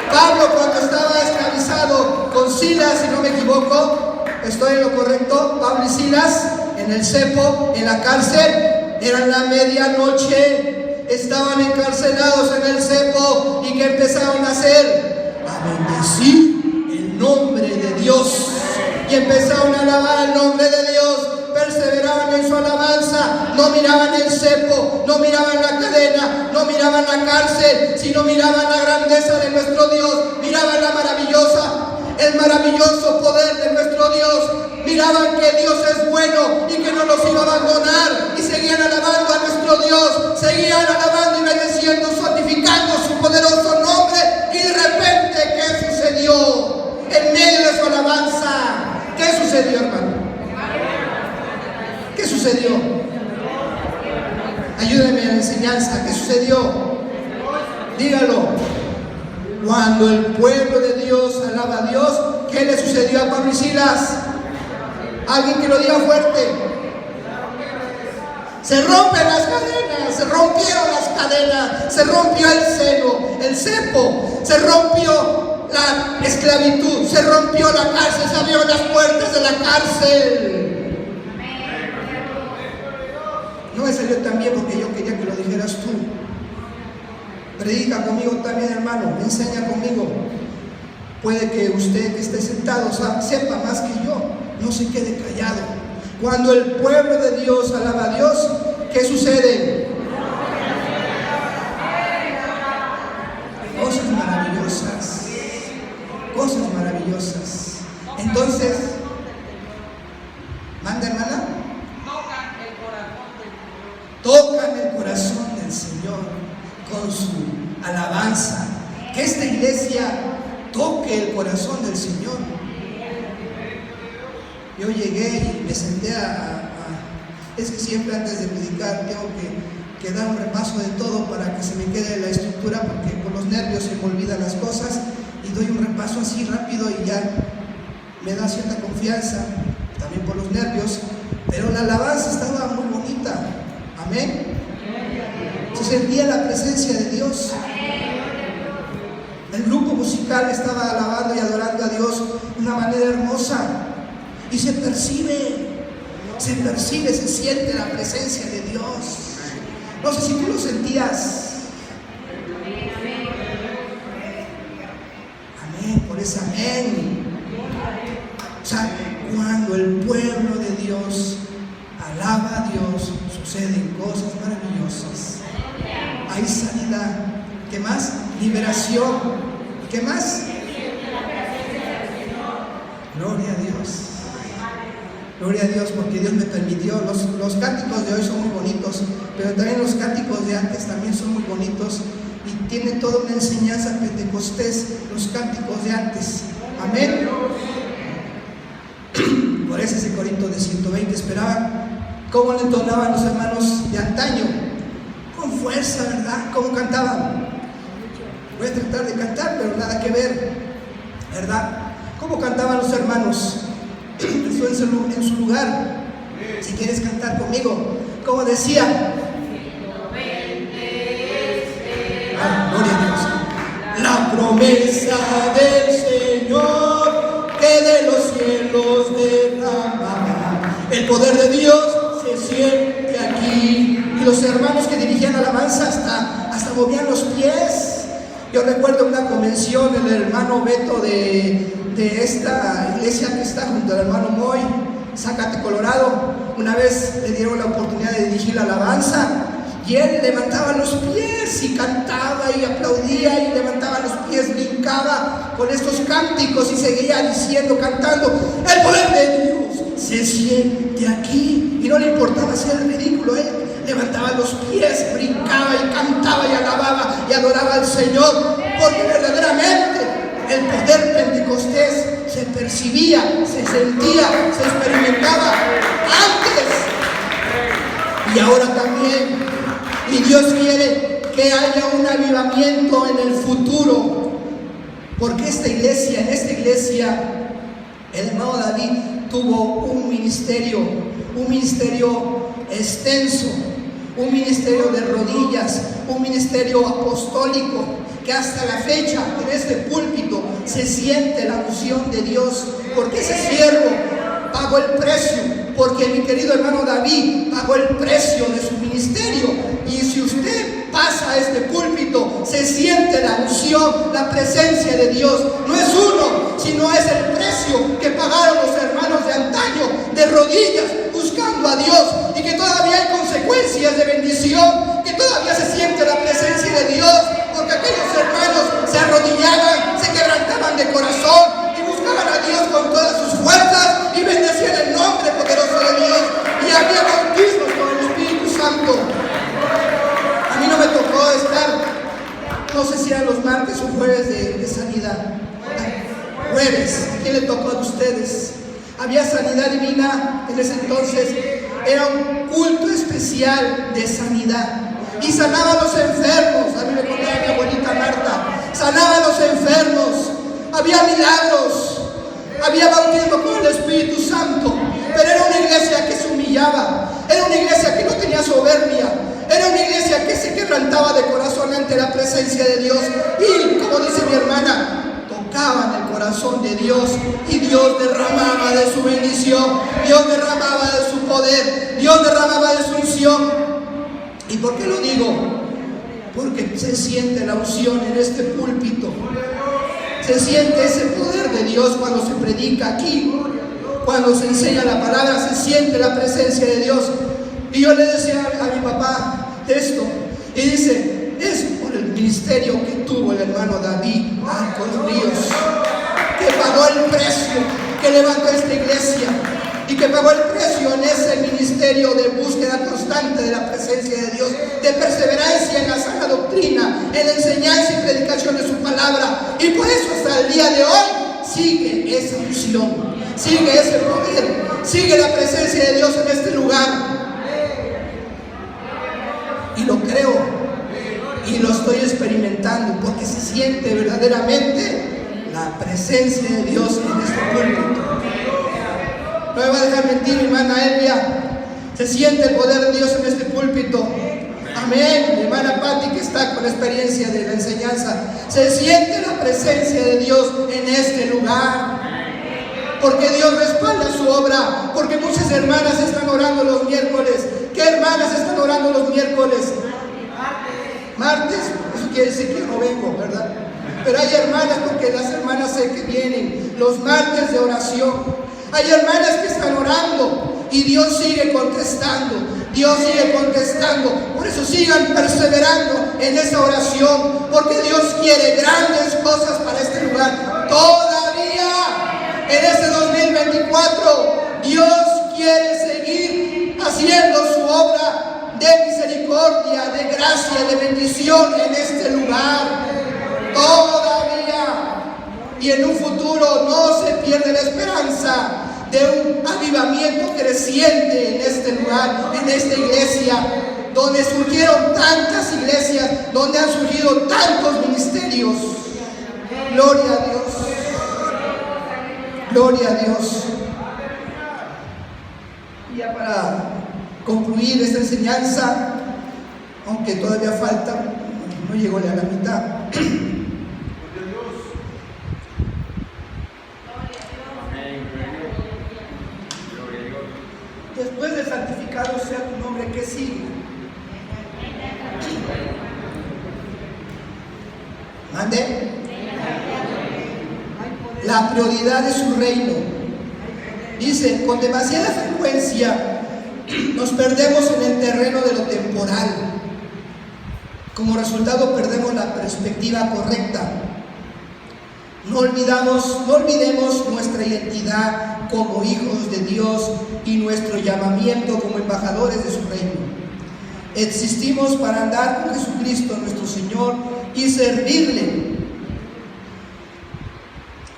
Pablo, cuando estaba esclavizado con Silas, si no me equivoco, estoy en lo correcto, Pablo y Silas en el cepo, en la cárcel, eran la medianoche, estaban encarcelados en el cepo, y ¿qué empezaron a hacer? A bendecir el nombre de Dios, y empezaron a alabar el nombre de Dios. Perseveraban en su alabanza, no miraban el cepo, no miraban la cadena, no miraban la cárcel, sino miraban la grandeza de nuestro Dios, miraban el maravilloso poder de nuestro Dios, miraban que Dios es bueno y que no los iba a abandonar, y seguían alabando a nuestro Dios, seguían alabando y bendeciendo, santificando su poderoso nombre. Y de repente, ¿qué sucedió? En medio de su alabanza, ¿qué sucedió, hermano? ¿Qué sucedió? Ayúdenme a la enseñanza. ¿Qué sucedió? Dígalo. Cuando el pueblo de Dios alaba a Dios, ¿qué le sucedió a Pablo y Silas? Alguien que lo diga fuerte. Se rompen las cadenas, se rompieron las cadenas, se rompió el cepo, se rompió la esclavitud, se rompió la cárcel, se abrieron las puertas de la cárcel. No me salió tan bien porque yo quería que lo dijeras tú. Predica conmigo también, hermano, enseña conmigo. Puede que usted que esté sentado sepa más que yo, no se quede callado. Cuando el pueblo de Dios alaba a Dios, ¿qué sucede? Cosas maravillosas, cosas maravillosas. Entonces, manda, hermana. Tocan el corazón del Señor con su alabanza. Que esta iglesia toque el corazón del Señor. Yo llegué y me senté es que siempre antes de predicar tengo que dar un repaso de todo para que se me quede la estructura, porque por los nervios se me olvidan las cosas, y doy un repaso así rápido y ya me da cierta confianza, también por los nervios. Pero la alabanza estaba muy bonita. Amén. Se sentía la presencia de Dios. El grupo musical estaba alabando y adorando a Dios de una manera hermosa, y se percibe, se siente la presencia de Dios. No sé si tú lo sentías. Amén, por ese amén. O sea, cuando el pueblo de Dios alaba a Dios, suceden cosas maravillosas. Hay sanidad. ¿Qué más? Liberación. ¿Qué más? Gloria a Dios. Gloria a Dios, porque Dios me permitió. Los cánticos de hoy son muy bonitos, pero también los cánticos de antes también son muy bonitos, y tiene toda una enseñanza pentecostés los cánticos de antes. Amén. Por eso ese corito de 120 esperaban. ¿Cómo le entonaban los hermanos de antaño? Con fuerza, ¿verdad? ¿Cómo cantaban? Voy a tratar de cantar, pero nada que ver, ¿verdad? ¿Cómo cantaban los hermanos? Eso en su lugar. Si quieres cantar conmigo, ¿cómo decían? Gloria a Dios. La promesa del Señor que de los cielos derramará. El poder de Dios se siente aquí. Y los hermanos que dirigían alabanza hasta movían los pies. Yo recuerdo una convención, el hermano Beto de esta iglesia que está junto al hermano Moy, Zacate, Colorado. una vez le dieron la oportunidad de dirigir la alabanza y él levantaba los pies y cantaba y aplaudía y levantaba los pies, brincaba con estos cánticos y seguía diciendo, cantando: el poder de Dios se siente aquí. Y no le importaba hacer el ridículo, él levantaba los pies, brincaba y cantaba y alababa y adoraba al Señor, porque verdaderamente el poder pentecostés se percibía, se sentía, se experimentaba antes y ahora también. Y Dios quiere que haya un avivamiento en el futuro, porque en esta iglesia, el hermano David tuvo un ministerio extenso, un ministerio de rodillas, un ministerio apostólico, que hasta la fecha en este púlpito se siente la unción de Dios, porque ese siervo pagó el precio, porque mi querido hermano David pagó el precio de su ministerio. Y si usted pasa a este púlpito, se siente la unción, la presencia de Dios. No es uno, sino es el precio que pagaron los hermanos de antaño, de rodillas, buscando a Dios, y que todavía hay consecuencias de bendición, que todavía se siente la presencia de Dios, porque aquellos hermanos se arrodillaban, se quebrantaban de corazón y buscaban a Dios con todas sus fuerzas y bendecían el nombre poderoso de Dios, y había bautismos con el Espíritu Santo. A mí no me tocó estar, no sé si eran los martes o jueves de sanidad. Jueves, ¿a quién le tocó de ustedes? Había sanidad divina en ese entonces, era un culto especial de sanidad. Y sanaba a los enfermos. A mí me contaba mi abuelita Marta, sanaba a los enfermos, había milagros, había bautismo con el Espíritu Santo. Pero era una iglesia que se humillaba, era una iglesia que no tenía soberbia, era una iglesia que se quebrantaba de corazón ante la presencia de Dios. Y como dice mi hermana, tocaban el corazón de Dios, y Dios derramaba de su bendición, Dios derramaba de su poder, Dios derramaba de su unción. ¿Y por qué lo digo? Porque se siente la unción en este púlpito, se siente ese poder de Dios cuando se predica aquí, cuando se enseña la palabra, se siente la presencia de Dios. Y yo le decía a mi papá esto, y dice: es por el ministerio que tuvo el hermano David Arcos Ríos, que pagó el precio, que levantó esta iglesia, y que pagó el precio en ese ministerio de búsqueda constante de la presencia de Dios, de perseverancia en la sana doctrina, en la enseñanza y predicación de su palabra. Y por eso hasta el día de hoy sigue esa unción, sigue ese poder, sigue la presencia de Dios en este lugar. Y lo creo, y lo estoy experimentando, porque se siente verdaderamente la presencia de Dios en este púlpito. No me va a dejar mentir mi hermana Elvia, se siente el poder de Dios en este púlpito. Amén. Mi hermana Patti, que está con la experiencia de la enseñanza, se siente la presencia de Dios en este lugar, porque Dios respalda su obra, porque muchas hermanas están orando los miércoles. ¿Qué hermanas están orando los miércoles? Martes. Eso quiere decir que yo no vengo, ¿verdad? Pero hay hermanas, porque las hermanas sé que vienen los martes de oración. Hay hermanas que están orando y Dios sigue contestando, Dios sigue contestando. Por eso sigan perseverando en esa oración, porque Dios quiere grandes cosas para este lugar. Todavía en este 2024 Dios quiere seguir haciendo su obra de misericordia, de gracia, de bendición en este lugar. Todavía. Y en un futuro no se pierde la esperanza de un avivamiento creciente en este lugar, en esta iglesia, donde surgieron tantas iglesias, donde han surgido tantos ministerios. Gloria a Dios. Gloria a Dios. Y ya para concluir esta enseñanza, aunque todavía falta, no llegó ni a la mitad. Después de santificado sea tu nombre, ¿qué sigue? ¿Mande? La prioridad de su reino. Dice: con demasiada frecuencia nos perdemos en el terreno de lo temporal. Como resultado perdemos la perspectiva correcta. No olvidemos nuestra identidad como hijos de Dios y nuestro llamamiento como embajadores de su reino. Existimos para andar con Jesucristo nuestro Señor y servirle.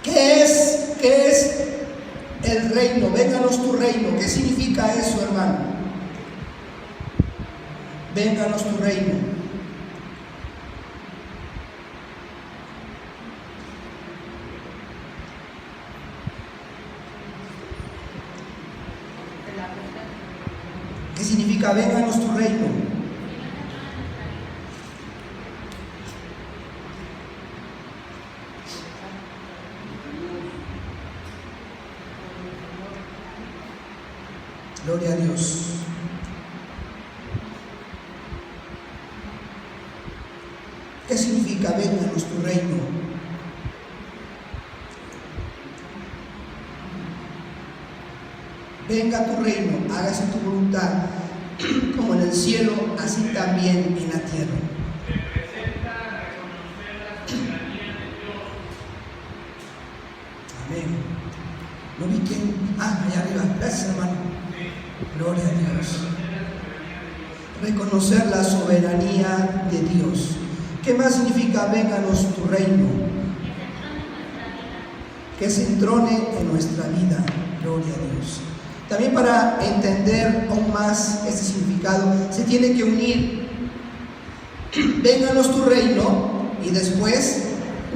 ¿Qué es el reino? Vénganos tu reino. ¿Qué significa eso, hermano? Vénganos tu reino. ¿Qué significa vénganos tu reino? Gloria a Dios. ¿Qué significa vénganos tu reino? Venga tu reino, hágase tu voluntad, como en el cielo, así también en la tierra. Representa reconocer la soberanía de Dios. Amén. ¿No vi quién? Allá arriba. Gracias, hermano. Gloria a Dios. Reconocer la soberanía de Dios. ¿Qué más significa vénganos tu reino? Que se entrone en nuestra vida. Gloria a Dios. También para entender aún más este significado, se tiene que unir vénganos tu reino y después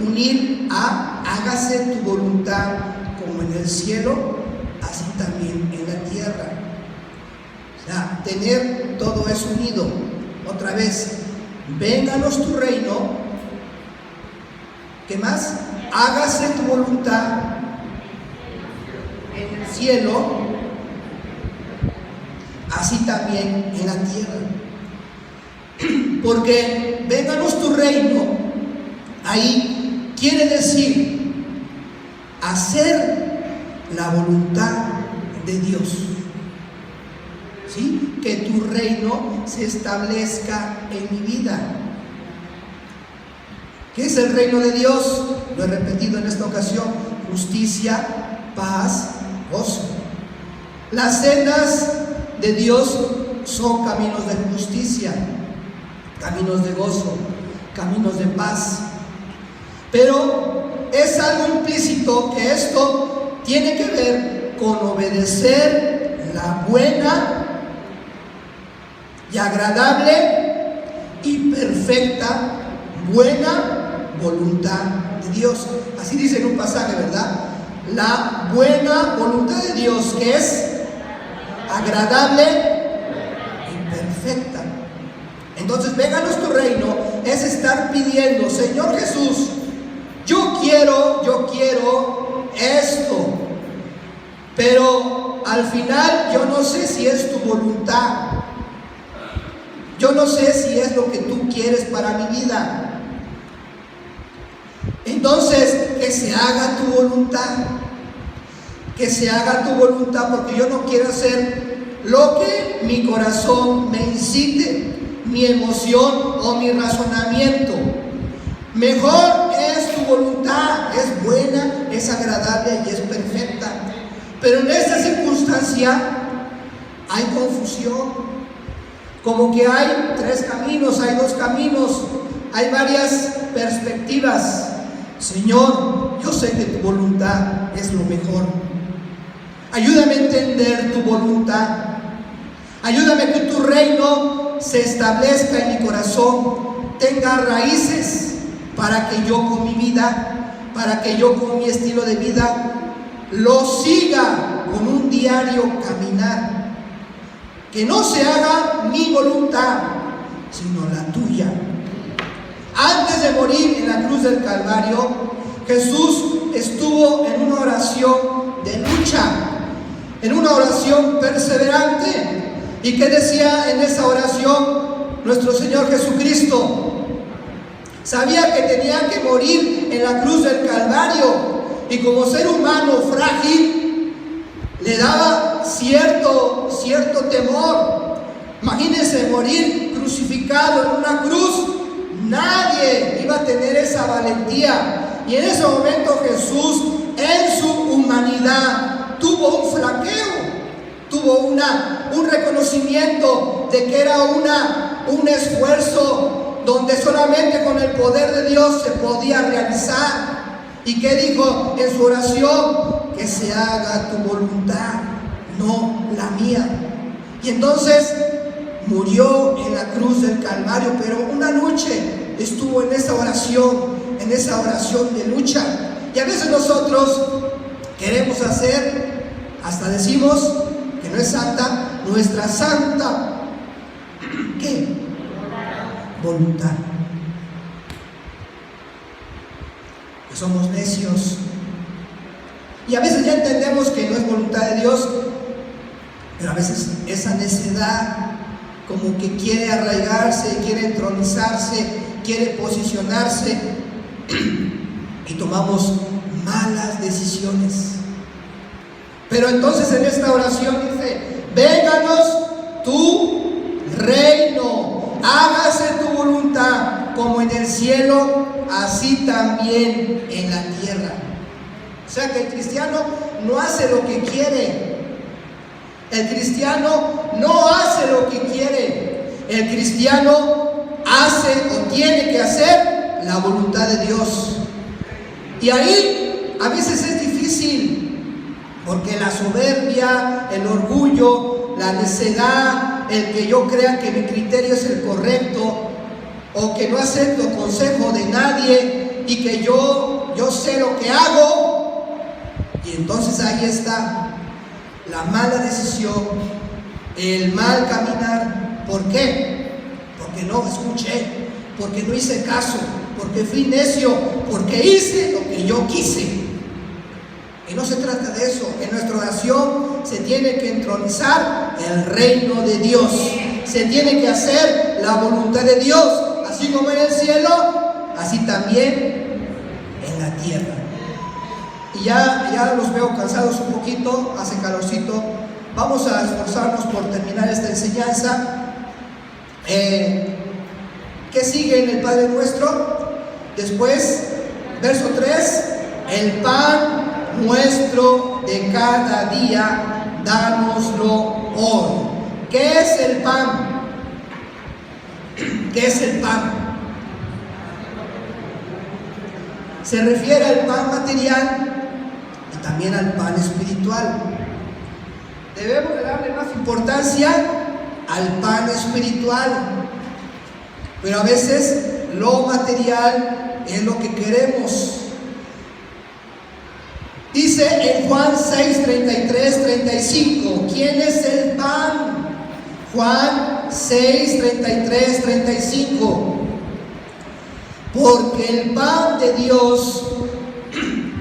unir a hágase tu voluntad como en el cielo, así también en la tierra. O sea, tener todo eso unido. Otra vez, vénganos tu reino. ¿Qué más? Hágase tu voluntad en el cielo, así también en la tierra. Porque vénganos tu reino, ahí quiere decir hacer la voluntad de Dios. ¿Sí? Que tu reino se establezca en mi vida. ¿Qué es el reino de Dios? Lo he repetido en esta ocasión: justicia, paz, gozo. Las sendas de Dios son caminos de justicia, caminos de gozo, caminos de paz. Pero es algo implícito que esto tiene que ver con obedecer la buena y agradable y perfecta buena voluntad de Dios. Así dice en un pasaje, ¿verdad? La buena voluntad de Dios, que es agradable y perfecta. Entonces, vénganos tu reino es estar pidiendo: Señor Jesús, yo quiero esto, pero al final yo no sé si es tu voluntad. Yo no sé si es lo que tú quieres para mi vida. Entonces, que se haga tu voluntad. Que se haga tu voluntad, porque yo no quiero hacer lo que mi corazón me incite, mi emoción o mi razonamiento. Mejor es tu voluntad, es buena, es agradable y es perfecta. Pero en esta circunstancia hay confusión. Como que hay tres caminos, hay dos caminos, hay varias perspectivas. Señor, yo sé que tu voluntad es lo mejor. Ayúdame a entender tu voluntad. Ayúdame que tu reino se establezca en mi corazón, tenga raíces, para que yo con mi vida, para que yo con mi estilo de vida lo siga con un diario caminar. Que no se haga mi voluntad, sino la tuya. Antes de morir en la cruz del Calvario, Jesús estuvo en una oración de lucha, en una oración perseverante. ¿Y qué decía en esa oración nuestro Señor Jesucristo? Sabía que tenía que morir en la cruz del Calvario, y como ser humano frágil, le daba cierto temor. Imagínense morir crucificado en una cruz. Nadie iba a tener esa valentía. Y en ese momento Jesús, en su humanidad, tuvo un flaqueo, tuvo un reconocimiento de que era un esfuerzo donde solamente con el poder de Dios se podía realizar. ¿Y qué dijo en su oración? Que se haga tu voluntad, no la mía. Y entonces murió en la cruz del Calvario, pero una noche estuvo en esa oración de lucha. Y a veces nosotros queremos hacer, hasta decimos que no es santa, nuestra santa, ¿qué? Voluntad. Que somos necios. Y a veces ya entendemos que no es voluntad de Dios, pero a veces esa necedad como que quiere arraigarse, quiere entronizarse, quiere posicionarse y tomamos malas decisiones. Pero entonces en esta oración dice: vénganos tu reino, hágase tu voluntad como en el cielo, así también en la tierra. O sea que el cristiano no hace lo que quiere. El cristiano no hace lo que quiere. El cristiano hace o tiene que hacer la voluntad de Dios. Y ahí a veces es difícil, porque la soberbia, el orgullo, la necedad, el que yo crea que mi criterio es el correcto, o que no acepto consejo de nadie y que yo sé lo que hago. Y entonces ahí está la mala decisión, el mal caminar. ¿Por qué? Porque no escuché, porque no hice caso, porque fui necio, porque hice lo que yo quise. Y no se trata de eso. En nuestra oración se tiene que entronizar el reino de Dios. Se tiene que hacer la voluntad de Dios, así como en el cielo, así también en la tierra. Y ya los veo cansados un poquito, hace calorcito. Vamos a esforzarnos por terminar esta enseñanza. ¿Qué sigue en el Padre Nuestro? Después, verso 3, el pan nuestro de cada día, dánoslo hoy. ¿Qué es el pan? ¿Qué es el pan? Se refiere al pan material y también al pan espiritual. Debemos de darle más importancia al pan espiritual, pero a veces lo material es lo que queremos. Dice en Juan 6, 33, 35, ¿quién es el pan? Juan 6, 33, 35. Porque el pan de Dios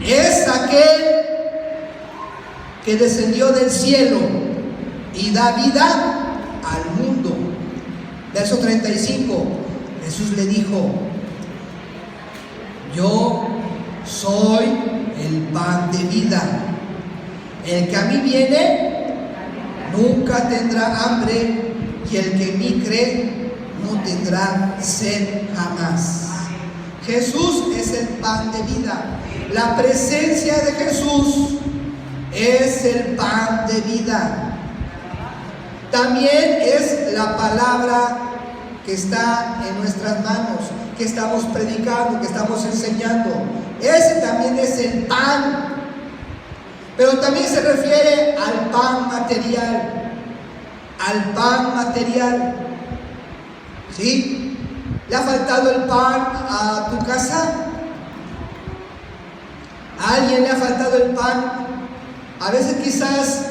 es aquel que descendió del cielo y da vida al mundo. Verso 35, Jesús le dijo: yo soy el pan de vida. El que a mí viene nunca tendrá hambre, y el que en mí cree no tendrá sed jamás. Jesús es el pan de vida. La presencia de Jesús es el pan de vida. También es la palabra que está en nuestras manos, que estamos predicando, que estamos enseñando. Ese también es el pan. Pero también se refiere al pan material. Al pan material. ¿Sí? ¿Le ha faltado el pan a tu casa? ¿A alguien le ha faltado el pan? A veces quizás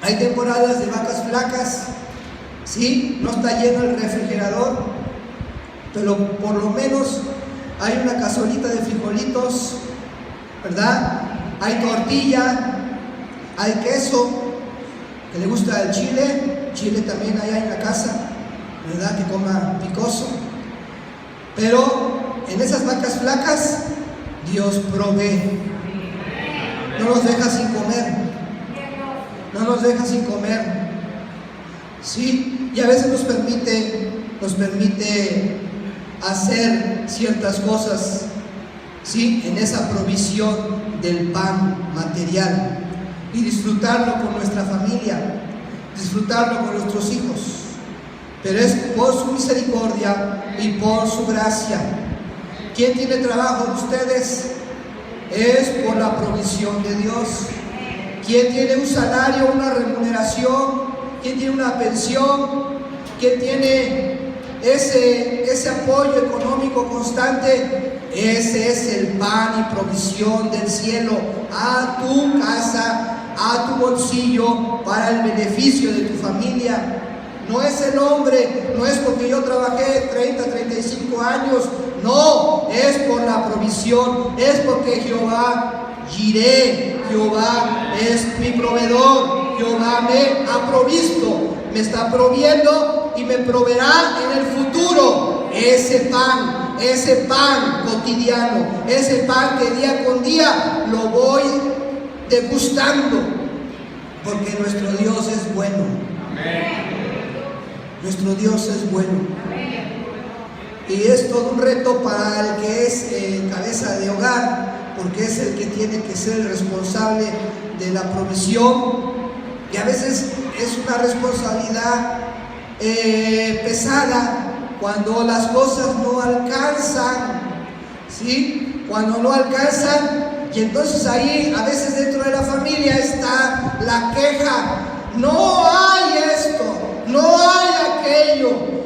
hay temporadas de vacas flacas, ¿sí? No está lleno el refrigerador, pero por lo menos hay una cazuelita de frijolitos, ¿verdad? Hay tortilla, hay queso, que le gusta el chile también hay en la casa, ¿verdad? Que coma picoso. Pero en esas vacas flacas, Dios provee. No nos deja sin comer. no nos deja sin comer, ¿sí? Y a veces nos permite hacer ciertas cosas, ¿sí? En esa provisión del pan material y disfrutarlo con nuestra familia, disfrutarlo con nuestros hijos, pero es por su misericordia y por su gracia. ¿Quién tiene trabajo de ustedes? Es por la provisión de Dios. ¿Quién tiene un salario, una remuneración? ¿Quién tiene una pensión? ¿Quién tiene ese apoyo económico constante? Ese es el pan y provisión del cielo a tu casa, a tu bolsillo, para el beneficio de tu familia. No es el hombre, no es porque yo trabajé 30, 35 años, no, es por la provisión, es porque Jehová Jireh, Jehová es mi proveedor, Jehová me ha provisto, me está proviendo y me proveerá en el futuro ese pan cotidiano, ese pan que día con día lo voy degustando, porque nuestro Dios es bueno. Amén. Nuestro Dios es bueno. Y es todo un reto para el que es cabeza de hogar, porque es el que tiene que ser el responsable de la provisión. Y a veces es una responsabilidad pesada cuando las cosas no alcanzan, ¿sí? Cuando no alcanzan, y entonces ahí a veces dentro de la familia está la queja: no hay esto, no hay aquello.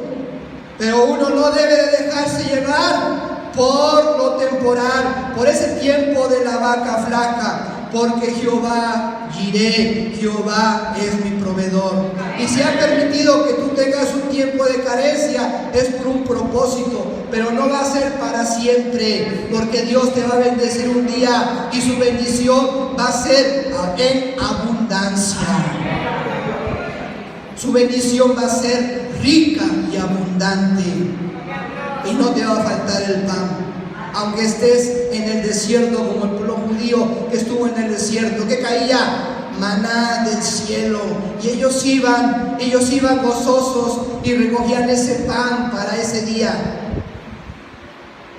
Pero uno no debe de dejarse llevar por lo temporal, por ese tiempo de la vaca flaca, porque Jehová Jireh, Jehová es mi proveedor. Y si ha permitido que tú tengas un tiempo de carencia, es por un propósito, pero no va a ser para siempre, porque Dios te va a bendecir un día y su bendición va a ser en abundancia. Su bendición va a ser rica y abundante, y no te va a faltar el pan. Aunque estés en el desierto, como el pueblo judío que estuvo en el desierto, que caía maná del cielo, y ellos iban gozosos y recogían ese pan para ese día.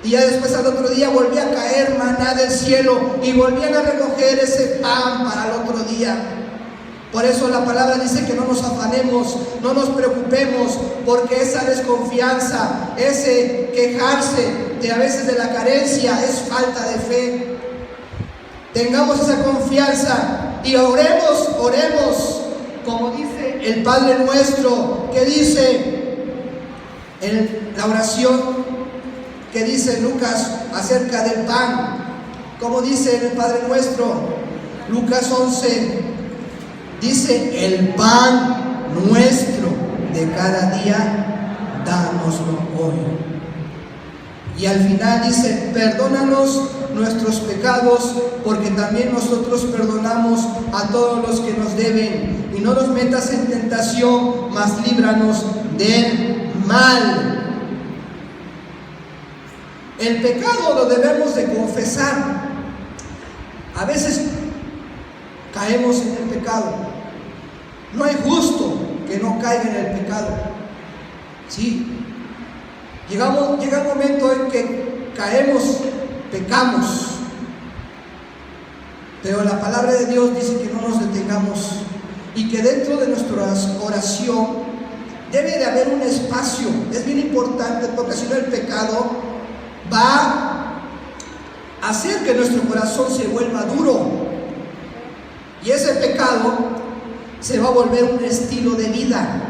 Y ya después al otro día volvía a caer maná del cielo y volvían a recoger ese pan para el otro día. Por eso la palabra dice que no nos afanemos, no nos preocupemos, porque esa desconfianza, ese quejarse de a veces de la carencia, es falta de fe. Tengamos esa confianza y oremos, como dice el Padre Nuestro, que dice en la oración que dice Lucas acerca del pan, como dice el Padre Nuestro, Lucas 11. Dice: el pan nuestro de cada día, dánoslo hoy. Y al final dice: perdónanos nuestros pecados, porque también nosotros perdonamos a todos los que nos deben. Y no nos metas en tentación, mas líbranos del mal. El pecado lo debemos de confesar. A veces caemos en el pecado. No hay justo que no caiga en el pecado. Sí. Llega un momento en que pecamos. Pero la palabra de Dios dice que no nos detengamos y que dentro de nuestra oración debe de haber un espacio. Es bien importante, porque si no el pecado va a hacer que nuestro corazón se vuelva duro. Y ese pecado se va a volver un estilo de vida.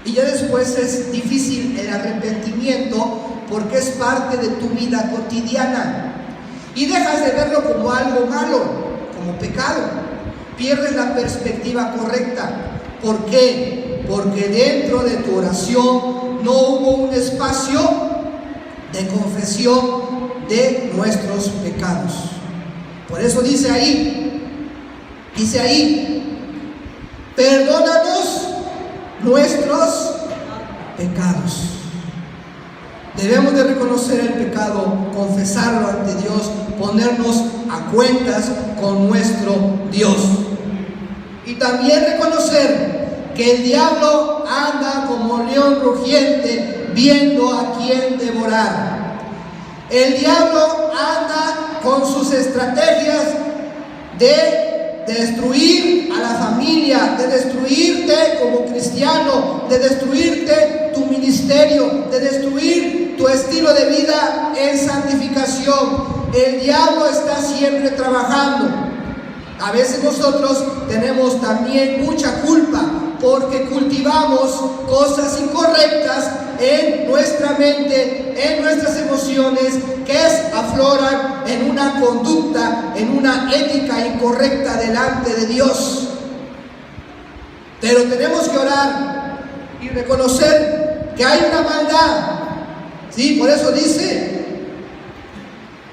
Y ya después es difícil el arrepentimiento, porque es parte de tu vida cotidiana. Y dejas de verlo como algo malo, como pecado. Pierdes la perspectiva correcta. ¿Por qué? Porque dentro de tu oración no hubo un espacio de confesión de nuestros pecados. Por eso dice ahí, perdónanos nuestros pecados. Debemos de reconocer el pecado, confesarlo ante Dios, ponernos a cuentas con nuestro Dios. Y también reconocer que el diablo anda como león rugiente viendo a quién devorar. El diablo anda con sus estrategias de destruir a la familia, de destruirte como cristiano, de destruirte tu ministerio, de destruir tu estilo de vida en santificación. El diablo está siempre trabajando. A veces nosotros tenemos también mucha culpa porque cultivamos cosas incorrectas en nuestra mente, en nuestras emociones, que afloran en una conducta, en una ética incorrecta delante de Dios. Pero tenemos que orar y reconocer que hay una maldad. Sí, por eso dice: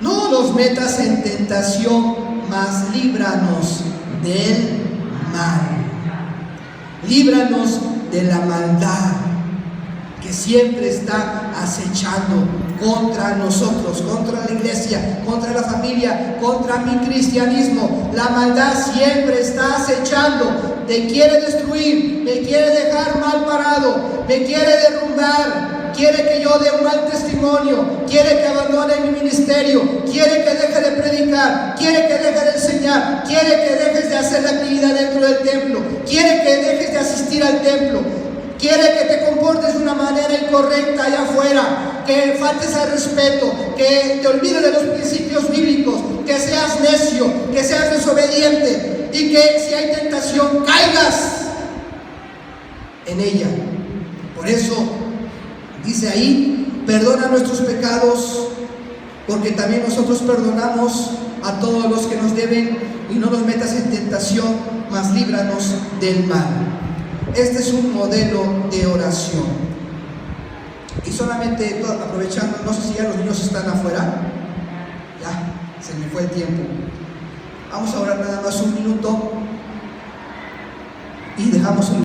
no nos metas en tentación, mas líbranos del mal. Líbranos de la maldad que siempre está acechando contra nosotros, contra la iglesia, contra la familia, contra mi cristianismo. La maldad siempre está acechando, te quiere destruir, me quiere dejar mal parado, me quiere derrumbar, quiere que yo dé un mal testimonio, quiere que abandone mi ministerio, quiere que deje de predicar, quiere que deje de enseñar, quiere que dejes de hacer la actividad dentro del templo, quiere que dejes de asistir al templo, quiere que te comportes de una manera incorrecta allá afuera, que faltes al respeto, que te olvides de los principios bíblicos, que seas necio, que seas desobediente y que si hay tentación caigas en ella. Por eso dice ahí: perdona nuestros pecados, porque también nosotros perdonamos a todos los que nos deben, y no nos metas en tentación, mas líbranos del mal. Este es un modelo de oración. Y solamente aprovechando, no sé si ya los niños están afuera. Ya, se me fue el tiempo. Vamos a orar nada más un minuto y dejamos el